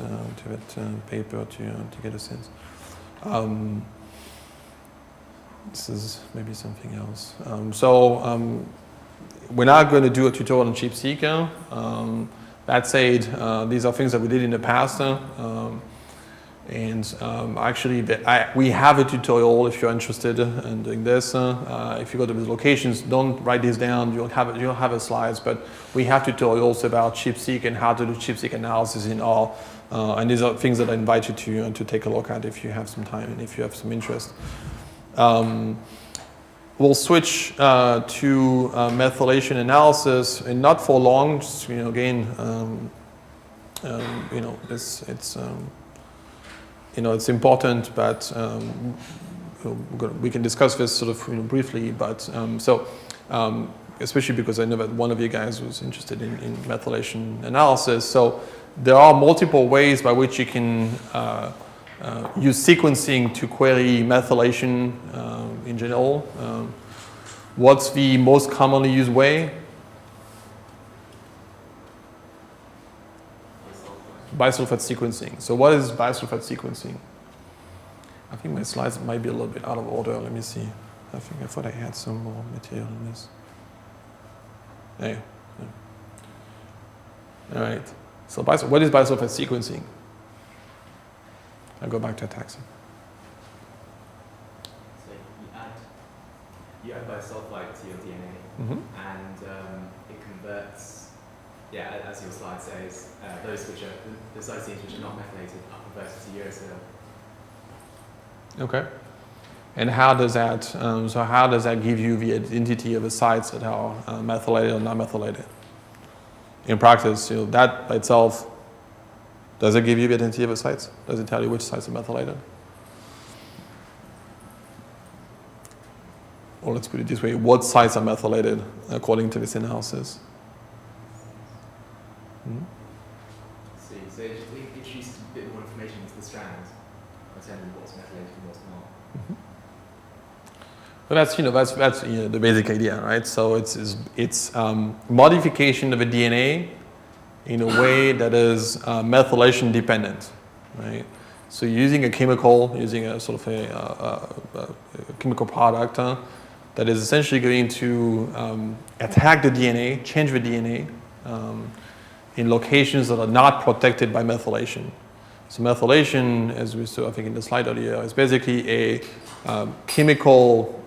paper to get a sense. This is maybe something else. We're not going to do a tutorial on ChIP-seq. That said, these are things that we did in the past. Actually, we have a tutorial if you're interested in doing this. If you go to these locations, don't write these down. You don't have the slides, but we have tutorials about ChIP-seq and how to do ChIP-seq analysis in R. And these are things that I invite you to take a look at if you have some time and if you have some interest. We'll switch to methylation analysis, and not for long. Just, again, it's important, but we can discuss this sort of briefly. But especially because I know that one of you guys was interested in methylation analysis. So there are multiple ways by which you can use sequencing to query methylation in general. What's the most commonly used way? Bisulfite sequencing. So what is bisulfite sequencing? I think my slides might be a little bit out of order. Let me see. I thought I had some more material in this. There. All right. So what is bisulfite sequencing? I'll go back to ATAC-seq. So you add bisulfite to your DNA, and it converts, as your slide says, those which are the cytosines which are not methylated are converted to uracil. Okay. And how does that give you the identity of the sites that are methylated or not methylated? In practice, that by itself, does it give you the identity of the sites? Does it tell you which sites are methylated? Or let's put it this way, what sites are methylated according to this analysis? So it introduces a bit more information into the strands in terms of what's methylated and what's not. But that's the basic idea, right? So it's modification of a DNA in a way that is methylation dependent, right? So using a sort of a chemical product that is essentially going to attack the DNA, change the DNA in locations that are not protected by methylation. So methylation, as we saw I think in the slide earlier, is basically a chemical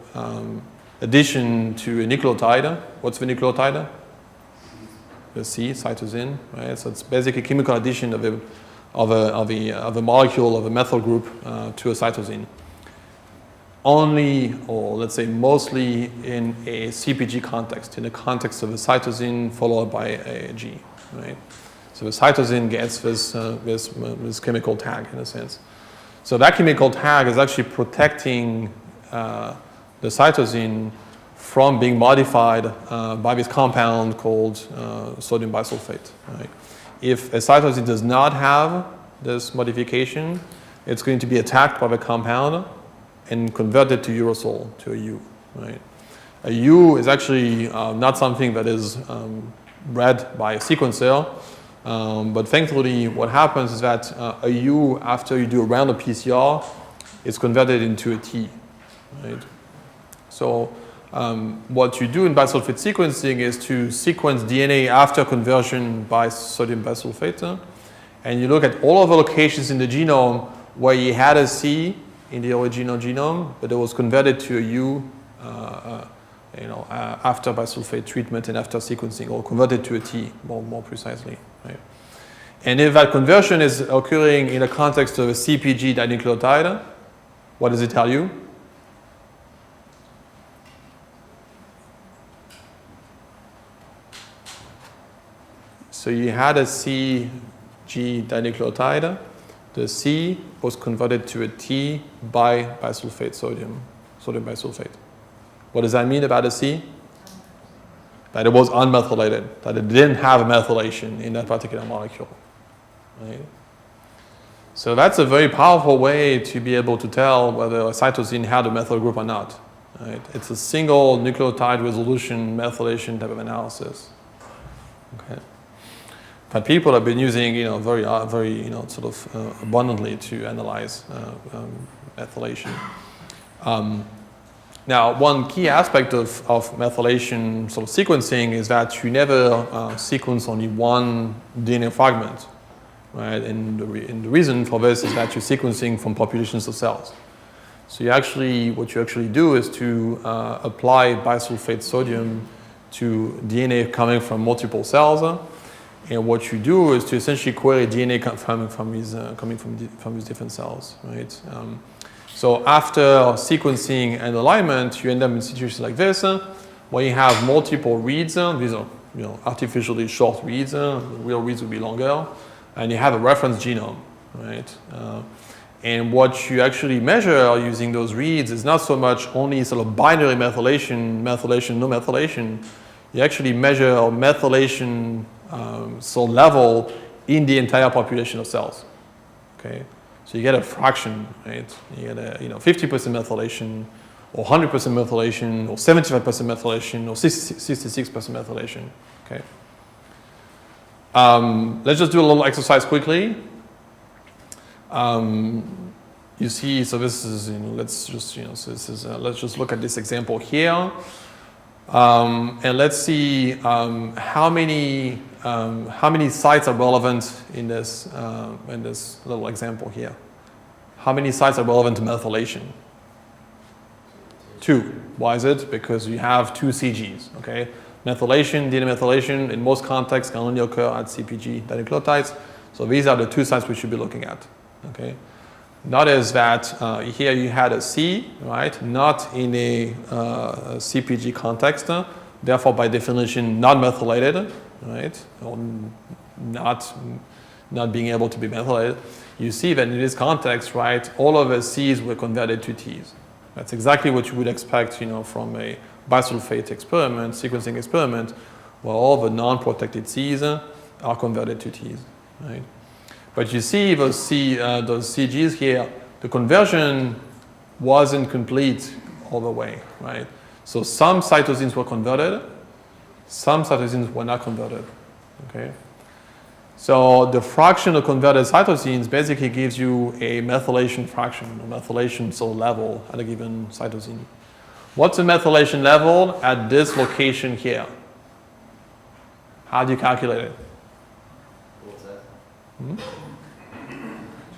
addition to a nucleotide. What's the nucleotide? The C, cytosine, right? So it's basically a chemical addition of a molecule of a methyl group to a cytosine. Only, or let's say mostly, in a CpG context, in the context of a cytosine followed by a G, right? So the cytosine gets this chemical tag in a sense. So that chemical tag is actually protecting the cytosine from being modified by this compound called sodium bisulfate. Right? If a cytosine does not have this modification, it's going to be attacked by the compound and converted to uracil, to a U. Right? A U is actually not something that is read by a sequencer, but thankfully what happens is that a U, after you do a random PCR, is converted into a T, right? So what you do in bisulfate sequencing is to sequence DNA after conversion by sodium bisulfate, and you look at all of the locations in the genome where you had a C in the original genome, but it was converted to a U after bisulfate treatment and after sequencing, or converted to a T, more precisely. Right? And if that conversion is occurring in the context of a CpG dinucleotide, what does it tell you? So you had a CG dinucleotide. The C was converted to a T by bisulfate sodium bisulfate. What does that mean about a C? That it was unmethylated, that it didn't have a methylation in that particular molecule. Right? So that's a very powerful way to be able to tell whether a cytosine had a methyl group or not. Right? It's a single nucleotide resolution methylation type of analysis. Okay. But people have been using, very sort of abundantly to analyze methylation. Now, one key aspect of methylation sort of sequencing is that you never sequence only one DNA fragment, right? And the reason for this is that you're sequencing from populations of cells. So what you actually do is to apply bisulfate sodium to DNA coming from multiple cells. And what you do is to essentially query DNA coming from these different cells, right? So after sequencing and alignment, you end up in situations like this, where you have multiple reads. These are artificially short reads. Real reads would be longer, and you have a reference genome, right? And what you actually measure using those reads is not so much only sort of binary methylation, no methylation. You actually measure methylation level in the entire population of cells. Okay, so you get a fraction, right? You get a 50% methylation, or 100% methylation, or 75% methylation, or 66% methylation. Okay. Let's just do a little exercise quickly. You see, so this is let's just look at this example here. And let's see how many sites are relevant in this little example here. How many sites are relevant to methylation? 2. Why is it? Because you have 2 CGs. Okay, methylation, DNA methylation, in most contexts can only occur at CpG dinucleotides. So these are the 2 sites we should be looking at. Okay. Notice that here you had a C, right? Not in a CpG context, therefore by definition not methylated, right? Or not being able to be methylated. You see that in this context, right, all of the C's were converted to T's. That's exactly what you would expect, from a bisulfate experiment, sequencing experiment, where all the non-protected C's are converted to T's, right? But you see those CGs here, the conversion wasn't complete all the way, right? So some cytosines were converted, some cytosines were not converted, okay? So the fraction of converted cytosines basically gives you a methylation fraction, a methylation level at a given cytosine. What's the methylation level at this location here? How do you calculate it? What's that?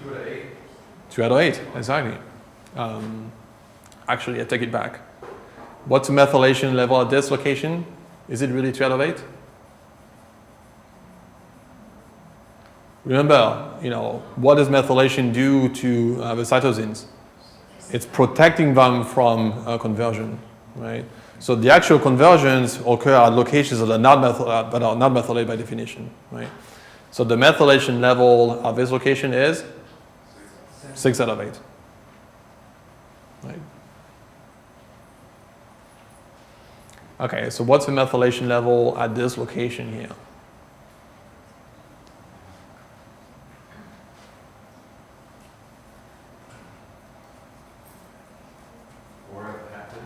2 out of 8. 2 out of 8, exactly. Actually, I take it back. What's the methylation level at this location? Is it really 2 out of 8? Remember, what does methylation do to the cytosines? It's protecting them from conversion, right? So the actual conversions occur at locations that are not methylated by definition, right? So the methylation level of this location is 6 out of 8, right? Okay, so what's the methylation level at this location here? Or half 30%?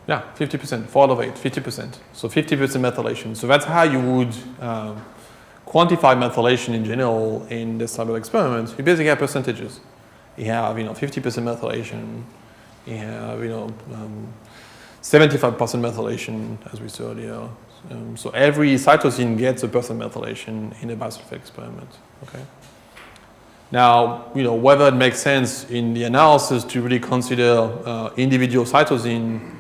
Yeah, 50%, 4 out of 8, 50%. So 50% methylation. So that's how you would quantify methylation in general in this type of experiment. You basically have percentages. You have, 50% methylation. You have, 75% methylation, as we saw earlier. So every cytosine gets a percent methylation in a bisulfite experiment. Okay. Now, whether it makes sense in the analysis to really consider individual cytosine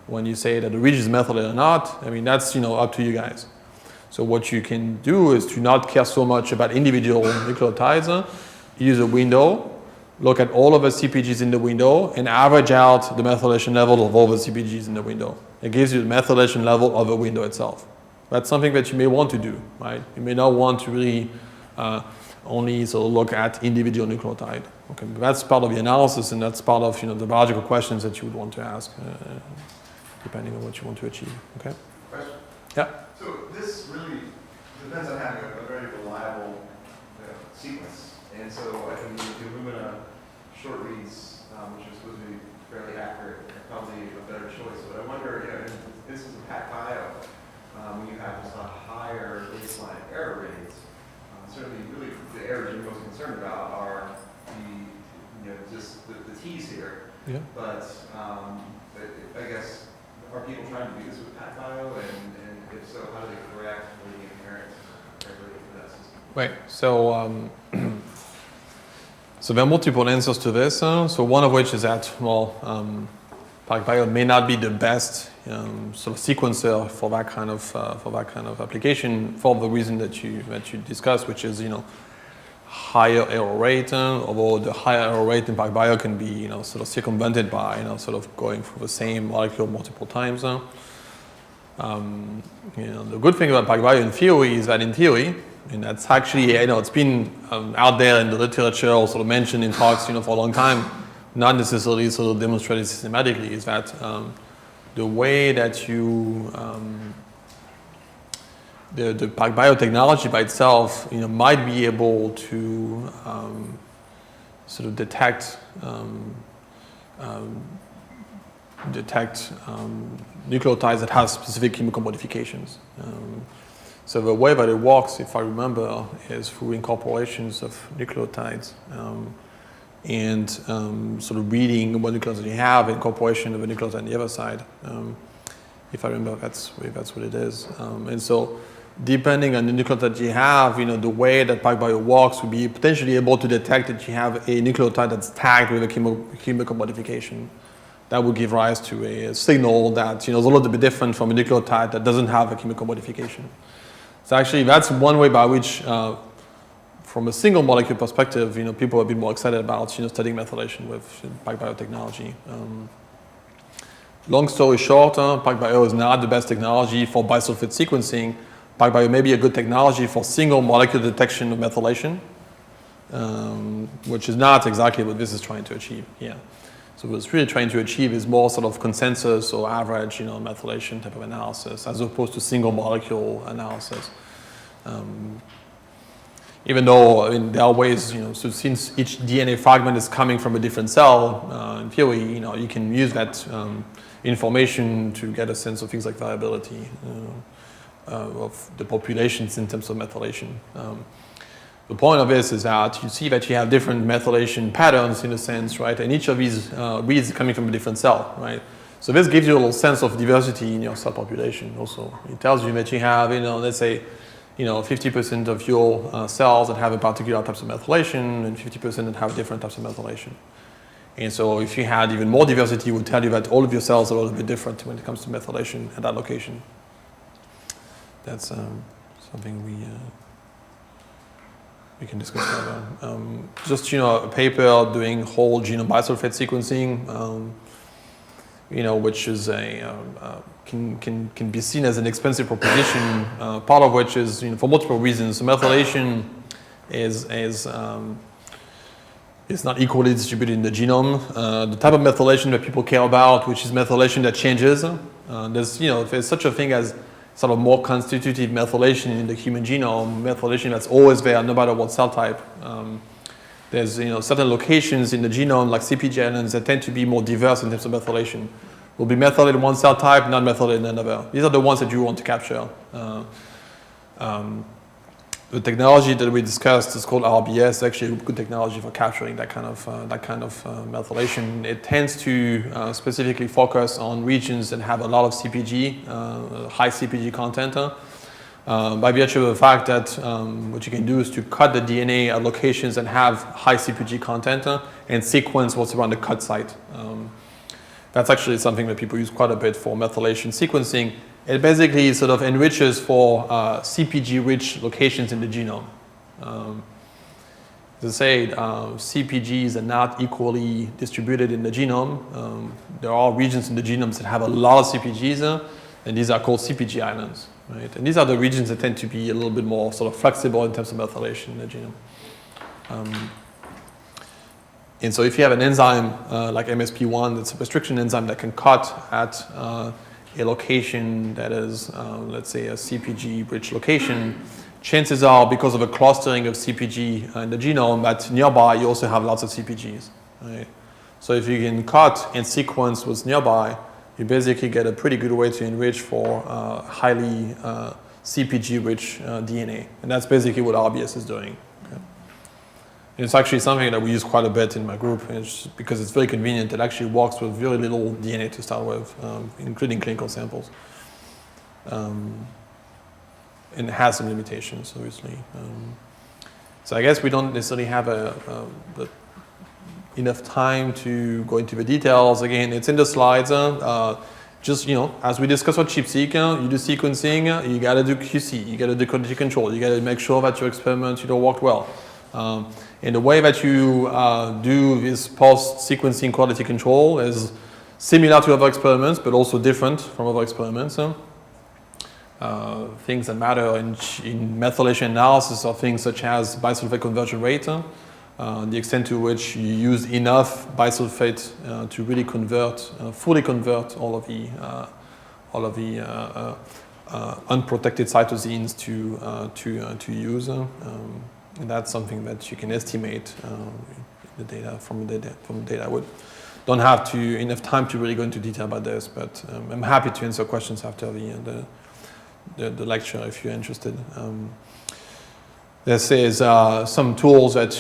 when you say that the ridge is methylated or not, I mean, that's, up to you guys. So what you can do is to not care so much about individual nucleotides, use a window, look at all of the CPGs in the window, and average out the methylation level of all the CPGs in the window. It gives you the methylation level of the window itself. That's something that you may want to do, right? You may not want to really only sort of look at individual nucleotide. Okay, but that's part of the analysis, and that's part of the biological questions that you would want to ask, depending on what you want to achieve. Okay. Question? Yeah. So this really depends on having a very reliable sequence. And so I think the Illumina short reads, which is supposed to be fairly accurate, are probably a better choice. But I wonder, in this is a PacBio, when you have just a higher baseline error rates, certainly really the errors you're most concerned about are just the T's here. Yeah. But I guess, are people trying to do this with PacBio? And if so, how do they correct for the inherent variability for that system? Right. So there are multiple answers to this. So one of which is that, PacBio may not be the best sort of sequencer for that kind of application for the reason that you discussed, which is higher error rate. Although the higher error rate in PacBio can be sort of circumvented by sort of going through the same molecule multiple times. The good thing about PacBio in theory is that in theory, and that's actually, it's been out there in the literature, sort of mentioned in talks, for a long time, not necessarily sort of demonstrated systematically, is that the way that you, the PacBio technology by itself, might be able to sort of detect nucleotides that have specific chemical modifications. So the way that it works, if I remember, is through incorporations of nucleotides and sort of reading what nucleotides you have, incorporation of a nucleotide on the other side. If I remember, that's what it is. And so depending on the nucleotide you have, the way that PacBio works would be potentially able to detect that you have a nucleotide that's tagged with a chemical modification. That would give rise to a signal that is a little bit different from a nucleotide that doesn't have a chemical modification. So actually, that's one way by which, from a single molecule perspective, people have been more excited about studying methylation with PacBio technology. Long story short, PacBio is not the best technology for bisulfite sequencing. PacBio may be a good technology for single molecule detection of methylation, which is not exactly what this is trying to achieve. Yeah. So what it's really trying to achieve is more sort of consensus or average, methylation type of analysis, as opposed to single molecule analysis. Even though, there are ways, so since each DNA fragment is coming from a different cell, in theory, you can use that information to get a sense of things like variability of the populations in terms of methylation. The point of this is that you see that you have different methylation patterns in a sense, right? And each of these reads coming from a different cell, right? So this gives you a little sense of diversity in your cell population also. It tells you that you have, let's say, 50% of your cells that have a particular types of methylation and 50% that have different types of methylation. And so if you had even more diversity, it would tell you that all of your cells are a little bit different when it comes to methylation at that location. That's something we can discuss further. Just a paper doing whole genome bisulfite sequencing, which is can be seen as an expensive proposition. Part of which is for multiple reasons. Methylation is not equally distributed in the genome. The type of methylation that people care about, which is methylation that changes, there's such a thing as sort of more constitutive methylation in the human genome, methylation that's always there no matter what cell type. There's certain locations in the genome like CPG islands that tend to be more diverse in terms of methylation. will be methylated in one cell type, not methylated in another. These are the ones that you want to capture. The technology that we discussed is called RBS. Actually, a good technology for capturing that kind of methylation. It tends to specifically focus on regions that have a lot of CPG, high CPG content. By virtue of the fact that what you can do is to cut the DNA at locations that have high CPG content and sequence what's around the cut site. That's actually something that people use quite a bit for methylation sequencing. It basically sort of enriches for CPG-rich locations in the genome. As I said, CPGs are not equally distributed in the genome. There are regions in the genomes that have a lot of CPGs, and these are called CPG islands. Right? And these are the regions that tend to be a little bit more sort of flexible in terms of methylation in the genome. And so if you have an enzyme like MSP1, it's a restriction enzyme that can cut at a location that is, let's say, a CPG-rich location, chances are, because of a clustering of CPG in the genome, that nearby you also have lots of CPGs. Right? So if you can cut and sequence what's nearby, you basically get a pretty good way to enrich for highly CPG-rich DNA. And that's basically what RBS is doing. Okay? And it's actually something that we use quite a bit in my group, and it's because it's very convenient. It actually works with very little DNA to start with, including clinical samples. And it has some limitations, obviously. So I guess we don't necessarily have enough time to go into the details. Again, it's in the slides. Just, as we discussed with ChIP-seq, you do sequencing, you got to do QC, you got to do quality control, you got to make sure that your experiment worked well. And the way that you do this post-sequencing quality control is similar to other experiments, but also different from other experiments. Things that matter in methylation analysis are things such as bisulfate conversion rate, the extent to which you use enough bisulfate to really fully convert all of the unprotected cytosines to use. And that's something that you can estimate the data from the data. I don't have enough time to really go into detail about this, but I'm happy to answer questions after the lecture if you're interested. This is some tools and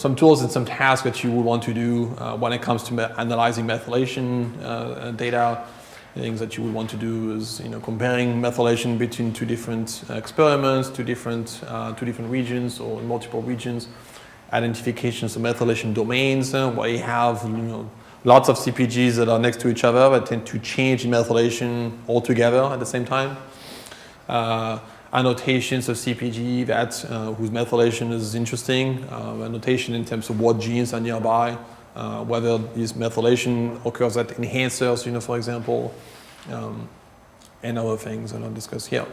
some tasks that you would want to do when it comes to analyzing methylation data. Things that you would want to do is comparing methylation between two different experiments, two different regions or multiple regions, identifications of methylation domains where you have lots of CPGs that are next to each other that tend to change in methylation altogether at the same time. Annotations of CPG whose methylation is interesting, annotation in terms of what genes are nearby, whether this methylation occurs at enhancers, for example, and other things that I'll discuss here.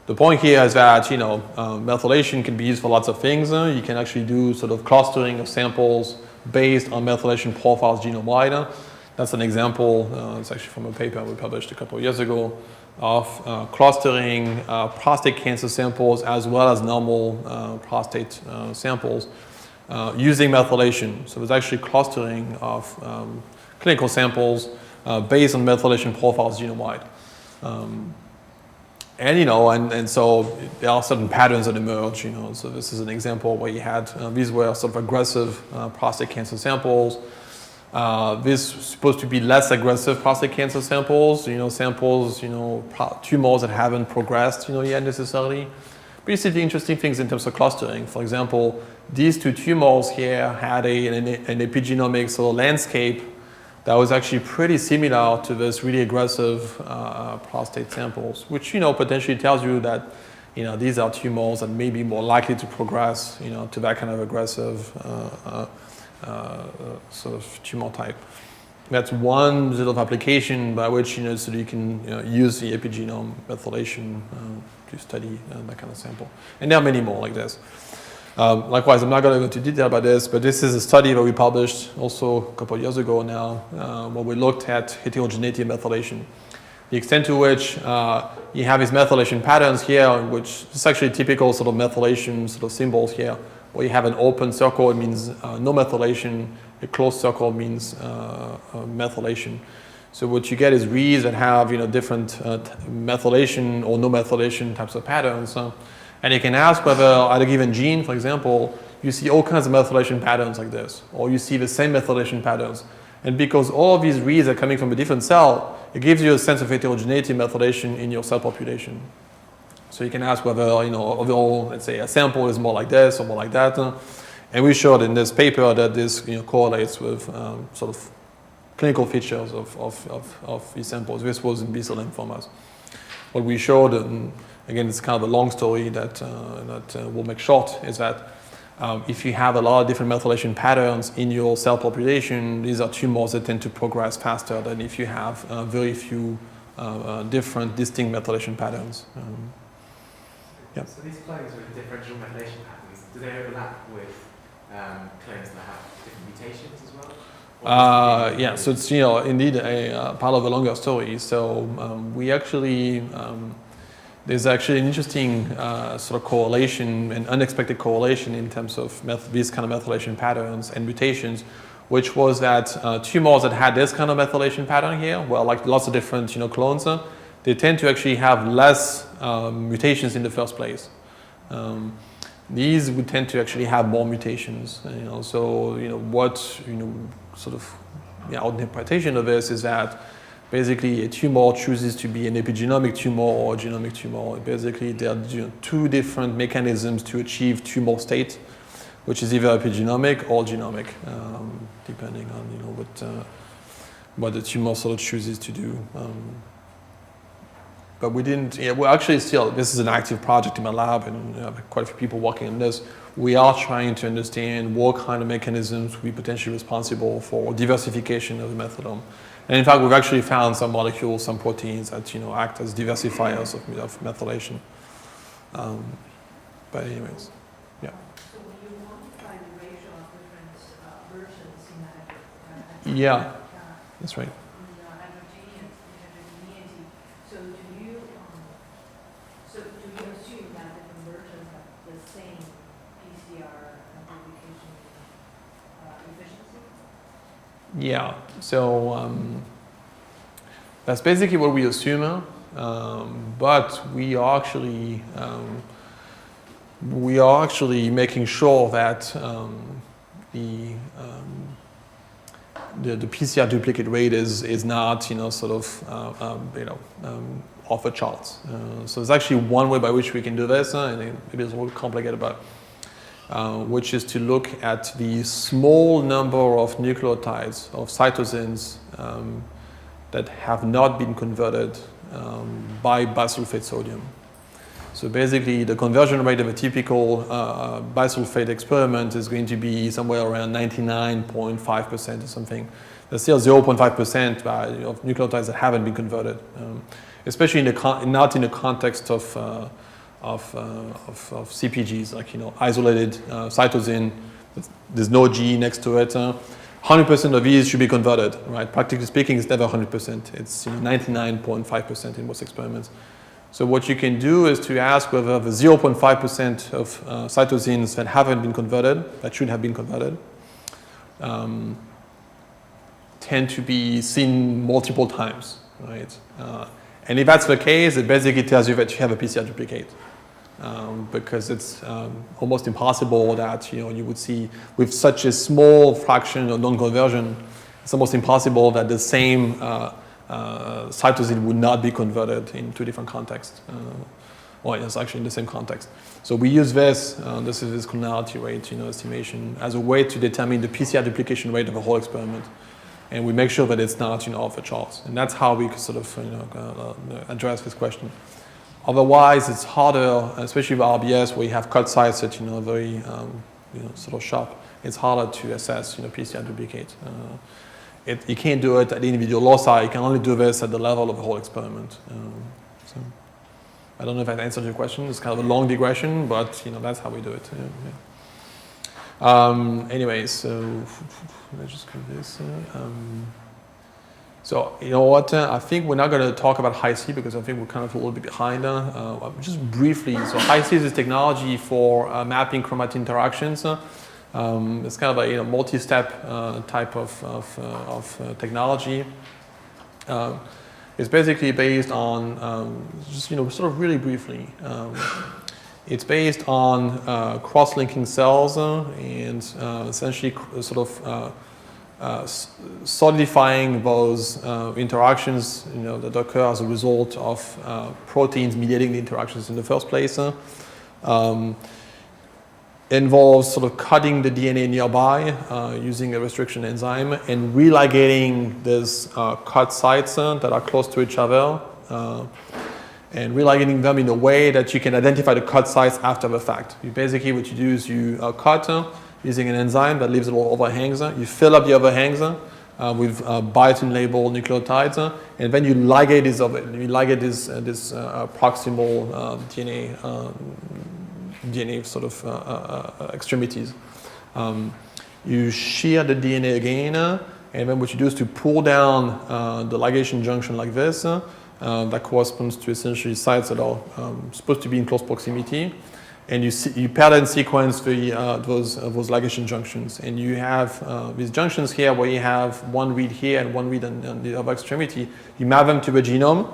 The point here is that methylation can be used for lots of things. You can actually do sort of clustering of samples based on methylation profiles genome-wide. That's an example. It's actually from a paper we published a couple of years ago of clustering prostate cancer samples as well as normal prostate samples using methylation. So it's actually clustering of clinical samples based on methylation profiles genome-wide. And so there are certain patterns that emerge. So this is an example where you had these were sort of aggressive prostate cancer samples. This is supposed to be less aggressive prostate cancer samples, samples, tumors that haven't progressed, yet necessarily. But you see the interesting things in terms of clustering. For example, these two tumors here had an epigenomic sort of landscape that was actually pretty similar to this really aggressive prostate samples, which, potentially tells you that, these are tumors that may be more likely to progress, to that kind of aggressive sort of tumor type. That's one sort of application by which so you can use the epigenome methylation to study that kind of sample. And there are many more like this. Likewise, I'm not going to go into detail about this, but this is a study that we published also a couple of years ago now, where we looked at heterogeneity of methylation. The extent to which you have these methylation patterns here, which is actually typical sort of methylation sort of symbols here, where you have an open circle, it means no methylation. A closed circle means methylation. So what you get is reads that have different methylation or no methylation types of patterns. And you can ask whether at a given gene, for example, you see all kinds of methylation patterns like this, or you see the same methylation patterns. And because all of these reads are coming from a different cell, it gives you a sense of heterogeneity methylation in your cell population. So you can ask whether, overall, let's say a sample is more like this or more like that. And we showed in this paper that this correlates with sort of clinical features of these samples. This was in B-cell lymphomas. What we showed, and again, it's kind of a long story that we'll make short, is that if you have a lot of different methylation patterns in your cell population, these are tumors that tend to progress faster than if you have very few different distinct methylation patterns. Yeah. So these clones with differential methylation patterns, do they overlap with clones that have different mutations as well? Yeah, so it's indeed a part of a longer story. So we actually there's actually an interesting sort of correlation, an unexpected correlation in terms of these kind of methylation patterns and mutations, which was that tumors that had this kind of methylation pattern here, well, like lots of different clones, they tend to actually have less mutations in the first place. These would tend to actually have more mutations. So what sort of our interpretation of this is that basically a tumor chooses to be an epigenomic tumor or a genomic tumor. Basically, there are two different mechanisms to achieve tumor state, which is either epigenomic or genomic, depending on what the tumor sort of chooses to do. But we didn't. We're actually still. This is an active project in my lab, and quite a few people working on this. We are trying to understand what kind of mechanisms will be potentially responsible for diversification of the methylome. And in fact, we've actually found some molecules, some proteins that act as diversifiers of methylation. But anyways, yeah. So when you quantify the ratio of different versions in Yeah, that's right. heterogeneity, so do you assume that different versions have the same PCR amplification efficiency? Yeah, so that's basically what we assume, but we are actually making sure that the PCR duplicate rate is not sort of off the charts. So there's actually one way by which we can do this, and it is a little complicated, but which is to look at the small number of nucleotides of cytosines that have not been converted by bisulfate sodium. So basically, the conversion rate of a typical bisulfate experiment is going to be somewhere around 99.5% or something. There's still 0.5% of nucleotides that haven't been converted, especially not in the context of CPGs, like isolated cytosine. There's no G next to it. 100% of these should be converted, right? Practically speaking, it's never 100%. It's 99.5% in most experiments. So what you can do is to ask whether the 0.5% of cytosines that haven't been converted, that should have been converted, tend to be seen multiple times, right? And if that's the case, it basically tells you that you have a PCR duplicate. Because it's almost impossible that you would see with such a small fraction of non-conversion. It's almost impossible that the same cytosine would not be converted in two different contexts. Well, it's actually in the same context. So we use this. This is this clonality rate, estimation as a way to determine the PCR duplication rate of a whole experiment, and we make sure that it's not off the charts. And that's how we sort of address this question. Otherwise, it's harder, especially with RBS, where you have cut sites that are very sort of sharp. It's harder to assess PCR duplicate. You can't do it at the individual loci. You can only do this at the level of the whole experiment. So I don't know if that answered your question. It's kind of a long digression, but that's how we do it. Anyways, so let's just go this. So you know what? I think we're not going to talk about Hi-C because I think we're kind of a little bit behind. Just briefly, so Hi-C is a technology for mapping chromatin interactions. It's kind of a multi-step type of technology. It's basically based on, just sort of really briefly, it's based on cross-linking cells and essentially sort of solidifying those interactions that occur as a result of proteins mediating the interactions in the first place. Involves sort of cutting the DNA nearby using a restriction enzyme and religating these cut sites that are close to each other and religating them in a way that you can identify the cut sites after the fact. Basically what you do is you cut using an enzyme that leaves little overhangs. You fill up the overhangs with biotin labeled nucleotides, and then you ligate this proximal DNA sort of extremities. You shear the DNA again, and then what you do is to pull down the ligation junction like this. That corresponds to essentially sites that are supposed to be in close proximity. And you pattern sequence those ligation junctions. And you have these junctions here where you have one read here and one read on the other extremity. You map them to the genome.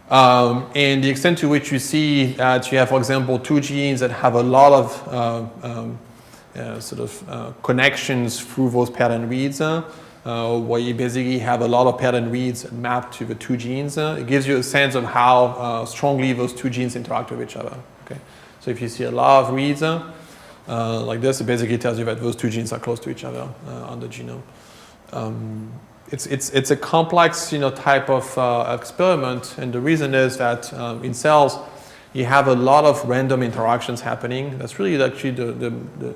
And the extent to which you see that you have, for example, two genes that have a lot of connections through those pattern reads, where you basically have a lot of pattern reads mapped to the two genes, it gives you a sense of how strongly those two genes interact with each other. Okay? So if you see a lot of reads like this, it basically tells you that those two genes are close to each other on the genome. It's a complex type of experiment, and the reason is that in cells you have a lot of random interactions happening. That's really actually the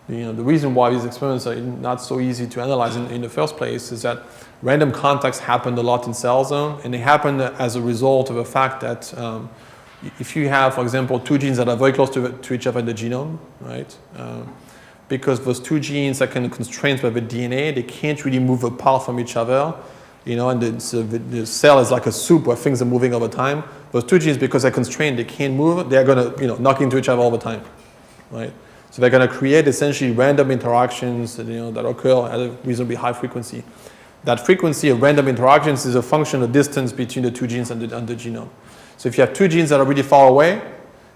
reason why these experiments are not so easy to analyze in the first place is that random contacts happen a lot in cells, and they happen as a result of the fact that if you have, for example, two genes that are very close to each other in the genome, right? Because those two genes are kind of constrained by the DNA, they can't really move apart from each other, and the cell is like a soup where things are moving over time. Those two genes, because they're constrained, they can't move, they're going to knock into each other all the time, right? So they're going to create essentially random interactions that occur at a reasonably high frequency. That frequency of random interactions is a function of distance between the two genes and the genome. So if you have two genes that are really far away,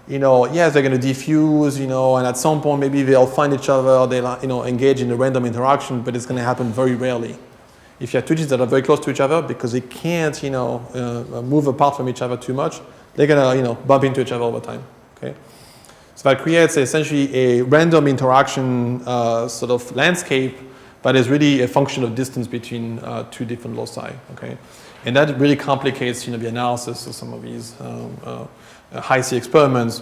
yes, they're going to diffuse, and at some point maybe they'll find each other, they'll engage in a random interaction, but it's going to happen very rarely. If you have two genes that are very close to each other, because they can't, move apart from each other too much, they're going to, bump into each other all the time. Okay, so that creates essentially a random interaction sort of landscape, but is really a function of distance between two different loci. Okay, and that really complicates, the analysis of some of these high-C experiments.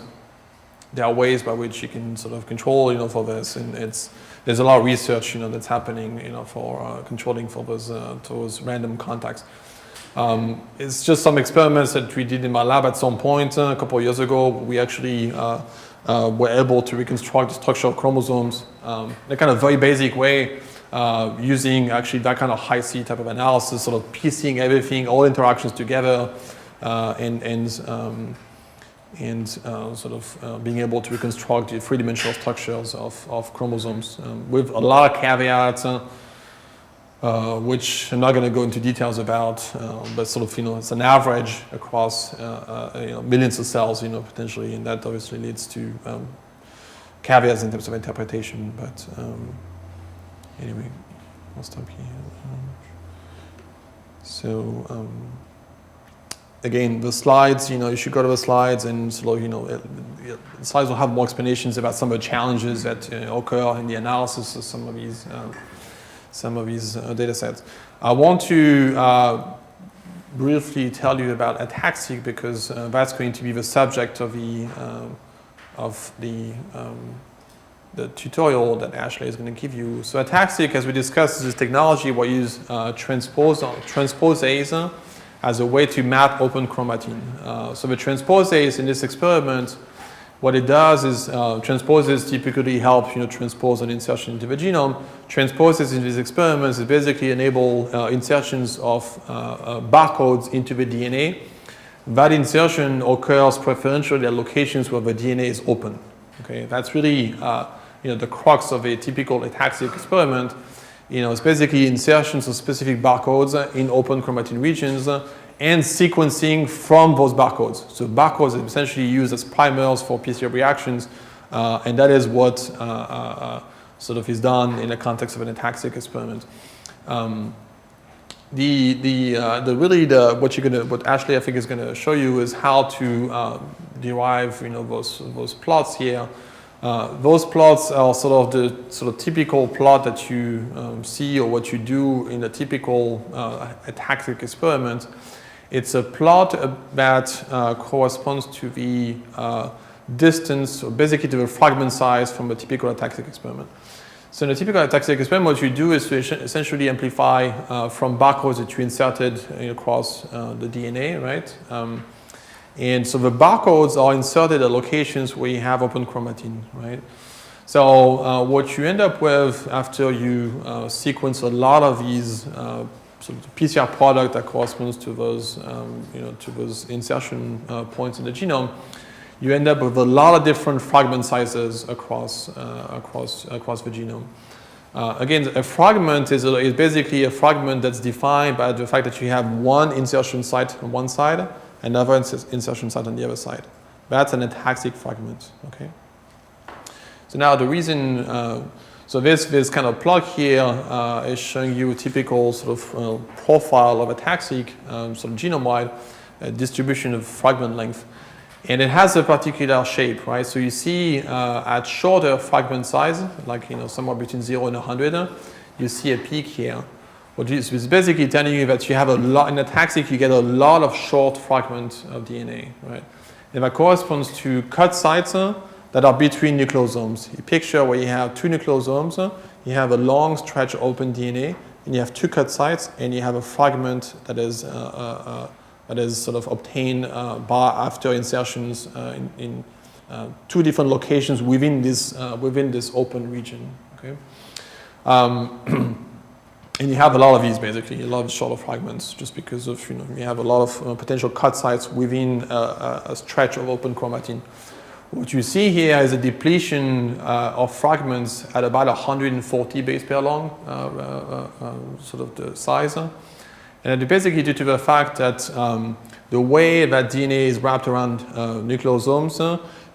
There are ways by which you can sort of control, for this, and there's a lot of research, that's happening, for controlling for those random contacts. It's just some experiments that we did in my lab at some point a couple of years ago. We actually were able to reconstruct the structure of chromosomes in a kind of very basic way, using actually that kind of high-C type of analysis, sort of piecing everything, all interactions together, and sort of being able to reconstruct the three-dimensional structures of chromosomes with a lot of caveats, which I'm not going to go into details about, but sort of, it's an average across, millions of cells, potentially, and that obviously leads to caveats in terms of interpretation, but anyway, I'll stop here. Again, the slides, you should go to the slides and sort of, the slides will have more explanations about some of the challenges that occur in the analysis of some of these data sets. I want to briefly tell you about ATAC-seq because that's going to be the subject of the tutorial that Ashley is going to give you. So ATAC-seq, as we discussed, is this technology where you use transposase as a way to map open chromatin. So the transposase in this experiment, what it does is transposase typically help transpose an insertion into the genome. Transposase in these experiments is basically enable insertions of barcodes into the DNA. That insertion occurs preferentially at locations where the DNA is open. Okay, that's really the crux of a typical ATAC-seq experiment. it's basically insertions of specific barcodes in open chromatin regions and sequencing from those barcodes. So barcodes are essentially used as primers for PCR reactions, and that is what sort of is done in the context of an ataxic experiment. What Ashley I think is gonna show you is how to derive those plots here. Those plots are sort of the typical plot that you see or what you do in a typical ataxic experiment. It's a plot that corresponds to the distance, or basically to the fragment size from a typical ataxic experiment. So in a typical ataxic experiment, what you do is to essentially amplify from barcodes that you inserted across the DNA, right? And so the barcodes are inserted at locations where you have open chromatin, right? So what you end up with after you sequence a lot of these sort of PCR product that corresponds to those, to those insertion points in the genome, you end up with a lot of different fragment sizes across the genome. Again, a fragment is basically a fragment that's defined by the fact that you have one insertion site on one side, another insertion site on the other side. That's an ataxic fragment. Okay. So now the reason, so this kind of plot here is showing you a typical sort of profile of ataxic, sort of genome-wide distribution of fragment length. And it has a particular shape, right? So you see at shorter fragment size, like somewhere between 0 and 100, you see a peak here. Which is basically telling you that you have a lot, in ataxic you get a lot of short fragments of DNA, right? And that corresponds to cut sites that are between nucleosomes. You picture where you have two nucleosomes, you have a long stretch of open DNA, and you have two cut sites, and you have a fragment that is sort of obtained after insertions in two different locations within this open region. Okay, and you have a lot of these basically, a lot of shorter fragments, just because of you have a lot of potential cut sites within a stretch of open chromatin. What you see here is a depletion of fragments at about 140 base pair long, sort of the size. And it's basically due to the fact that the way that DNA is wrapped around nucleosomes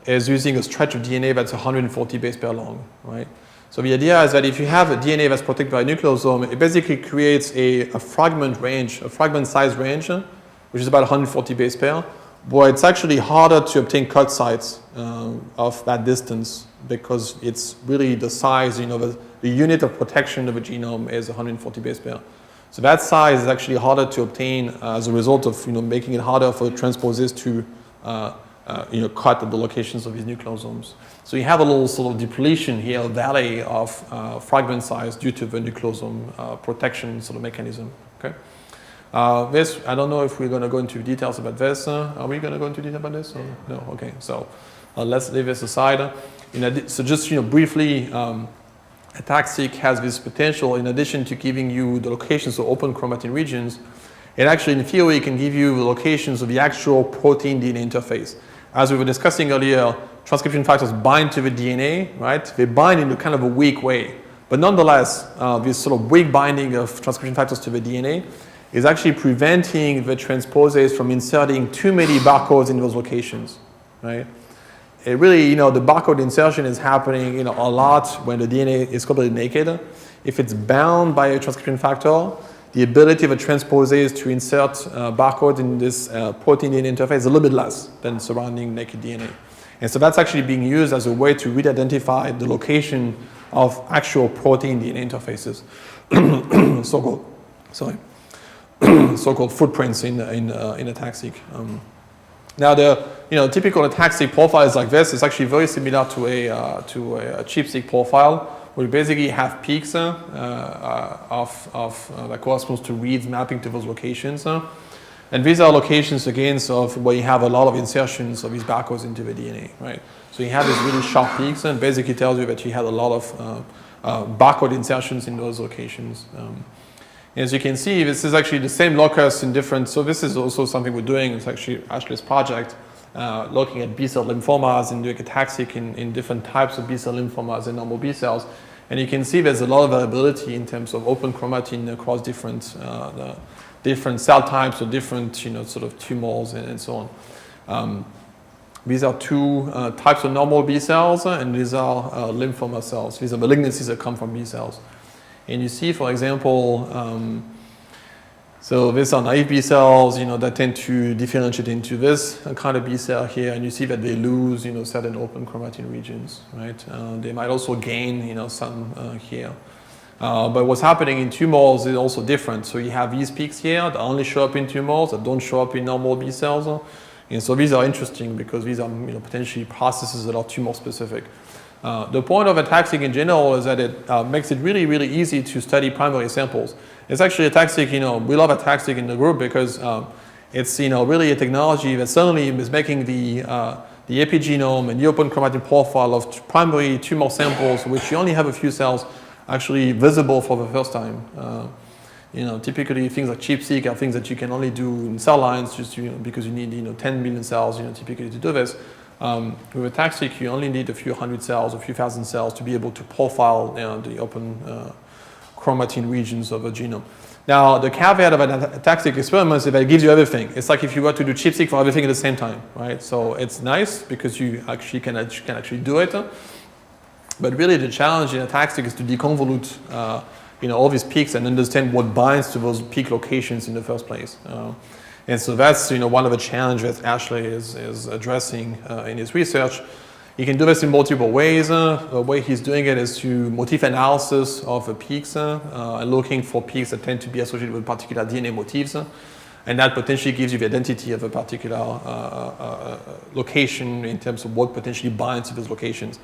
is using a stretch of DNA that's 140 base pair long, right? So the idea is that if you have a DNA that's protected by a nucleosome, it basically creates a fragment range, a fragment size range, which is about 140 base pair, but it's actually harder to obtain cut sites of that distance because it's really the size, the unit of protection of a genome is 140 base pair. So that size is actually harder to obtain as a result of making it harder for transposase to cut at the locations of these nucleosomes. So you have a little sort of depletion here, a valley of fragment size due to the nucleosome protection sort of mechanism. Okay. This, I don't know if we're going to go into details about this. Are we going to go into detail about this? Or? No. Okay. So let's leave this aside. So just briefly. Ataxic has this potential, in addition to giving you the locations of open chromatin regions, it actually in theory can give you the locations of the actual protein-DNA interface. As we were discussing earlier, transcription factors bind to the DNA, right? They bind in a kind of a weak way. But nonetheless, this sort of weak binding of transcription factors to the DNA is actually preventing the transposase from inserting too many barcodes in those locations, right? It really, the barcode insertion is happening, a lot when the DNA is completely naked. If it's bound by a transcription factor, the ability of a transposase to insert barcodes in this protein-DNA interface is a little bit less than surrounding naked DNA. And so that's actually being used as a way to really identify the location of actual protein-DNA interfaces, so-called footprints in ataxic. Now the typical ataxic profile is like this. It's actually very similar to a ChIP-seq profile, where you basically have peaks that corresponds to reads mapping to those locations. And these are locations again of where you have a lot of insertions of these barcodes into the DNA, right? So you have these really sharp peaks, and basically tells you that you had a lot of barcode insertions in those locations. As you can see, this is actually the same locus in different, so this is also something we're doing. It's actually Ashley's project, looking at B-cell lymphomas and doing ataxic in different types of B-cell lymphomas and normal B cells. And you can see there's a lot of variability in terms of open chromatin across different different cell types or different sort of tumors and so on. These are two types of normal B cells, and these are lymphoma cells. These are malignancies that come from B cells. And you see, for example, so these are naive B cells, that tend to differentiate into this kind of B cell here, and you see that they lose, certain open chromatin regions, right? They might also gain, some here. But what's happening in tumors is also different. So you have these peaks here that only show up in tumors, that don't show up in normal B cells. And so these are interesting because these are potentially processes that are tumor specific. The point of ATAC-seq in general is that it makes it really, really easy to study primary samples. It's actually ATAC-seq, we love ATAC-seq in the group because it's really a technology that suddenly is making the epigenome and the open chromatin profile of primary tumor samples, which you only have a few cells, actually visible for the first time. Typically things like ChIP-seq are things that you can only do in cell lines just because you need 10 million cells typically to do this. With ATAC-seq you only need a few hundred cells, a few thousand cells to be able to profile the open chromatin regions of a genome. Now the caveat of an ATAC-seq experiment is that it gives you everything. It's like if you were to do ChIP-seq for everything at the same time, right? So it's nice because you actually can actually do it. But really the challenge in ATAC-seq is to deconvolute all these peaks and understand what binds to those peak locations in the first place. And so that's one of the challenges that Ashley is addressing in his research. You can do this in multiple ways. The way he's doing it is to motif analysis of the peaks and looking for peaks that tend to be associated with particular DNA motifs. And that potentially gives you the identity of a particular location in terms of what potentially binds to those locations.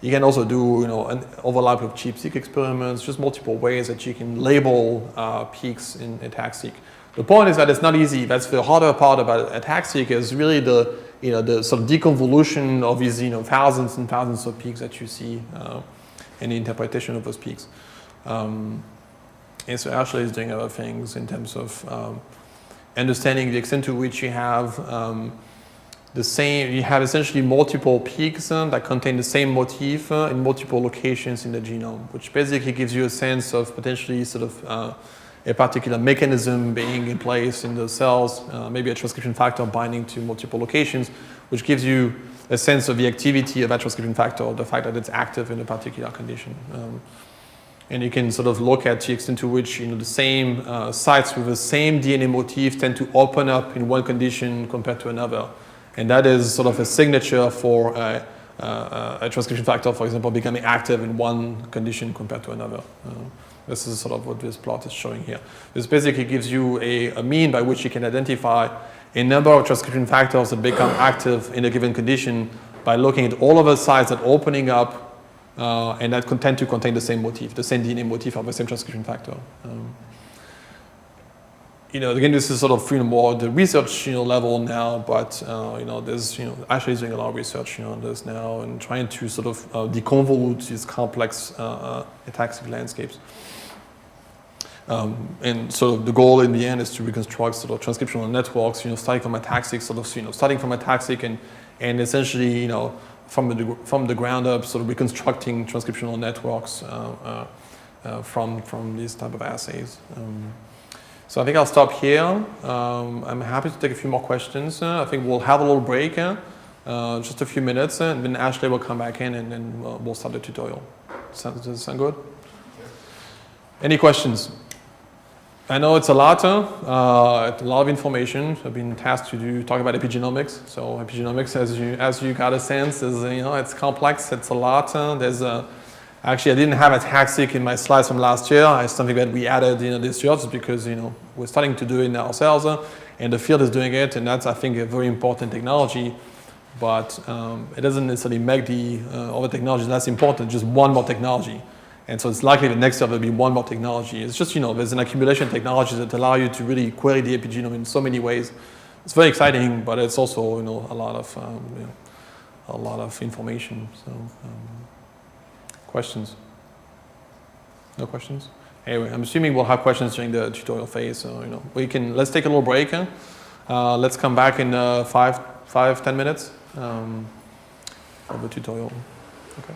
You can also do, an overlap with ChIP-seq experiments, just multiple ways that you can label peaks in ATAC-seq. The point is that it's not easy. That's the harder part about ATAC-seq is really the sort of deconvolution of these, thousands and thousands of peaks that you see and the interpretation of those peaks. And so Ashley is doing other things in terms of understanding the extent to which you have you have essentially multiple peaks that contain the same motif in multiple locations in the genome, which basically gives you a sense of potentially sort of a particular mechanism being in place in the cells, maybe a transcription factor binding to multiple locations, which gives you a sense of the activity of that transcription factor, or the fact that it's active in a particular condition. And you can sort of look at the extent to which the same sites with the same DNA motif tend to open up in one condition compared to another. And that is sort of a signature for a transcription factor, for example, becoming active in one condition compared to another. This is sort of what this plot is showing here. This basically gives you a mean by which you can identify a number of transcription factors that become active in a given condition by looking at all of the sites that are opening up and that tend to contain the same motif, the same DNA motif of the same transcription factor. Again, this is sort of more the research level now, but there's Ashley is doing a lot of research on this now and trying to sort of deconvolute these complex ATAC-seq landscapes. And so the goal in the end is to reconstruct sort of transcriptional networks, starting from ATAC-seq, starting from ATAC-seq and essentially from the ground up, sort of reconstructing transcriptional networks from these type of assays. So I think I'll stop here. I'm happy to take a few more questions. I think we'll have a little break, just a few minutes, and then Ashley will come back in and then we'll start the tutorial. Does that sound good? Any questions? I know it's a lot of information. I've been tasked to talk about epigenomics. So epigenomics, as you got a sense, is it's complex. It's a lot. Actually, I didn't have ATAC-seq in my slides from last year. It's something that we added this year just because we're starting to do it ourselves, and the field is doing it, and that's I think a very important technology. But it doesn't necessarily make the other technologies less important. Just one more technology, and so it's likely that next year there'll be one more technology. It's just there's an accumulation of technologies that allow you to really query the epigenome in so many ways. It's very exciting, but it's also a lot of information. So. Questions? No questions? Anyway, I'm assuming we'll have questions during the tutorial phase. So let's take a little break. Let's come back in 5-10 minutes of the tutorial. Okay.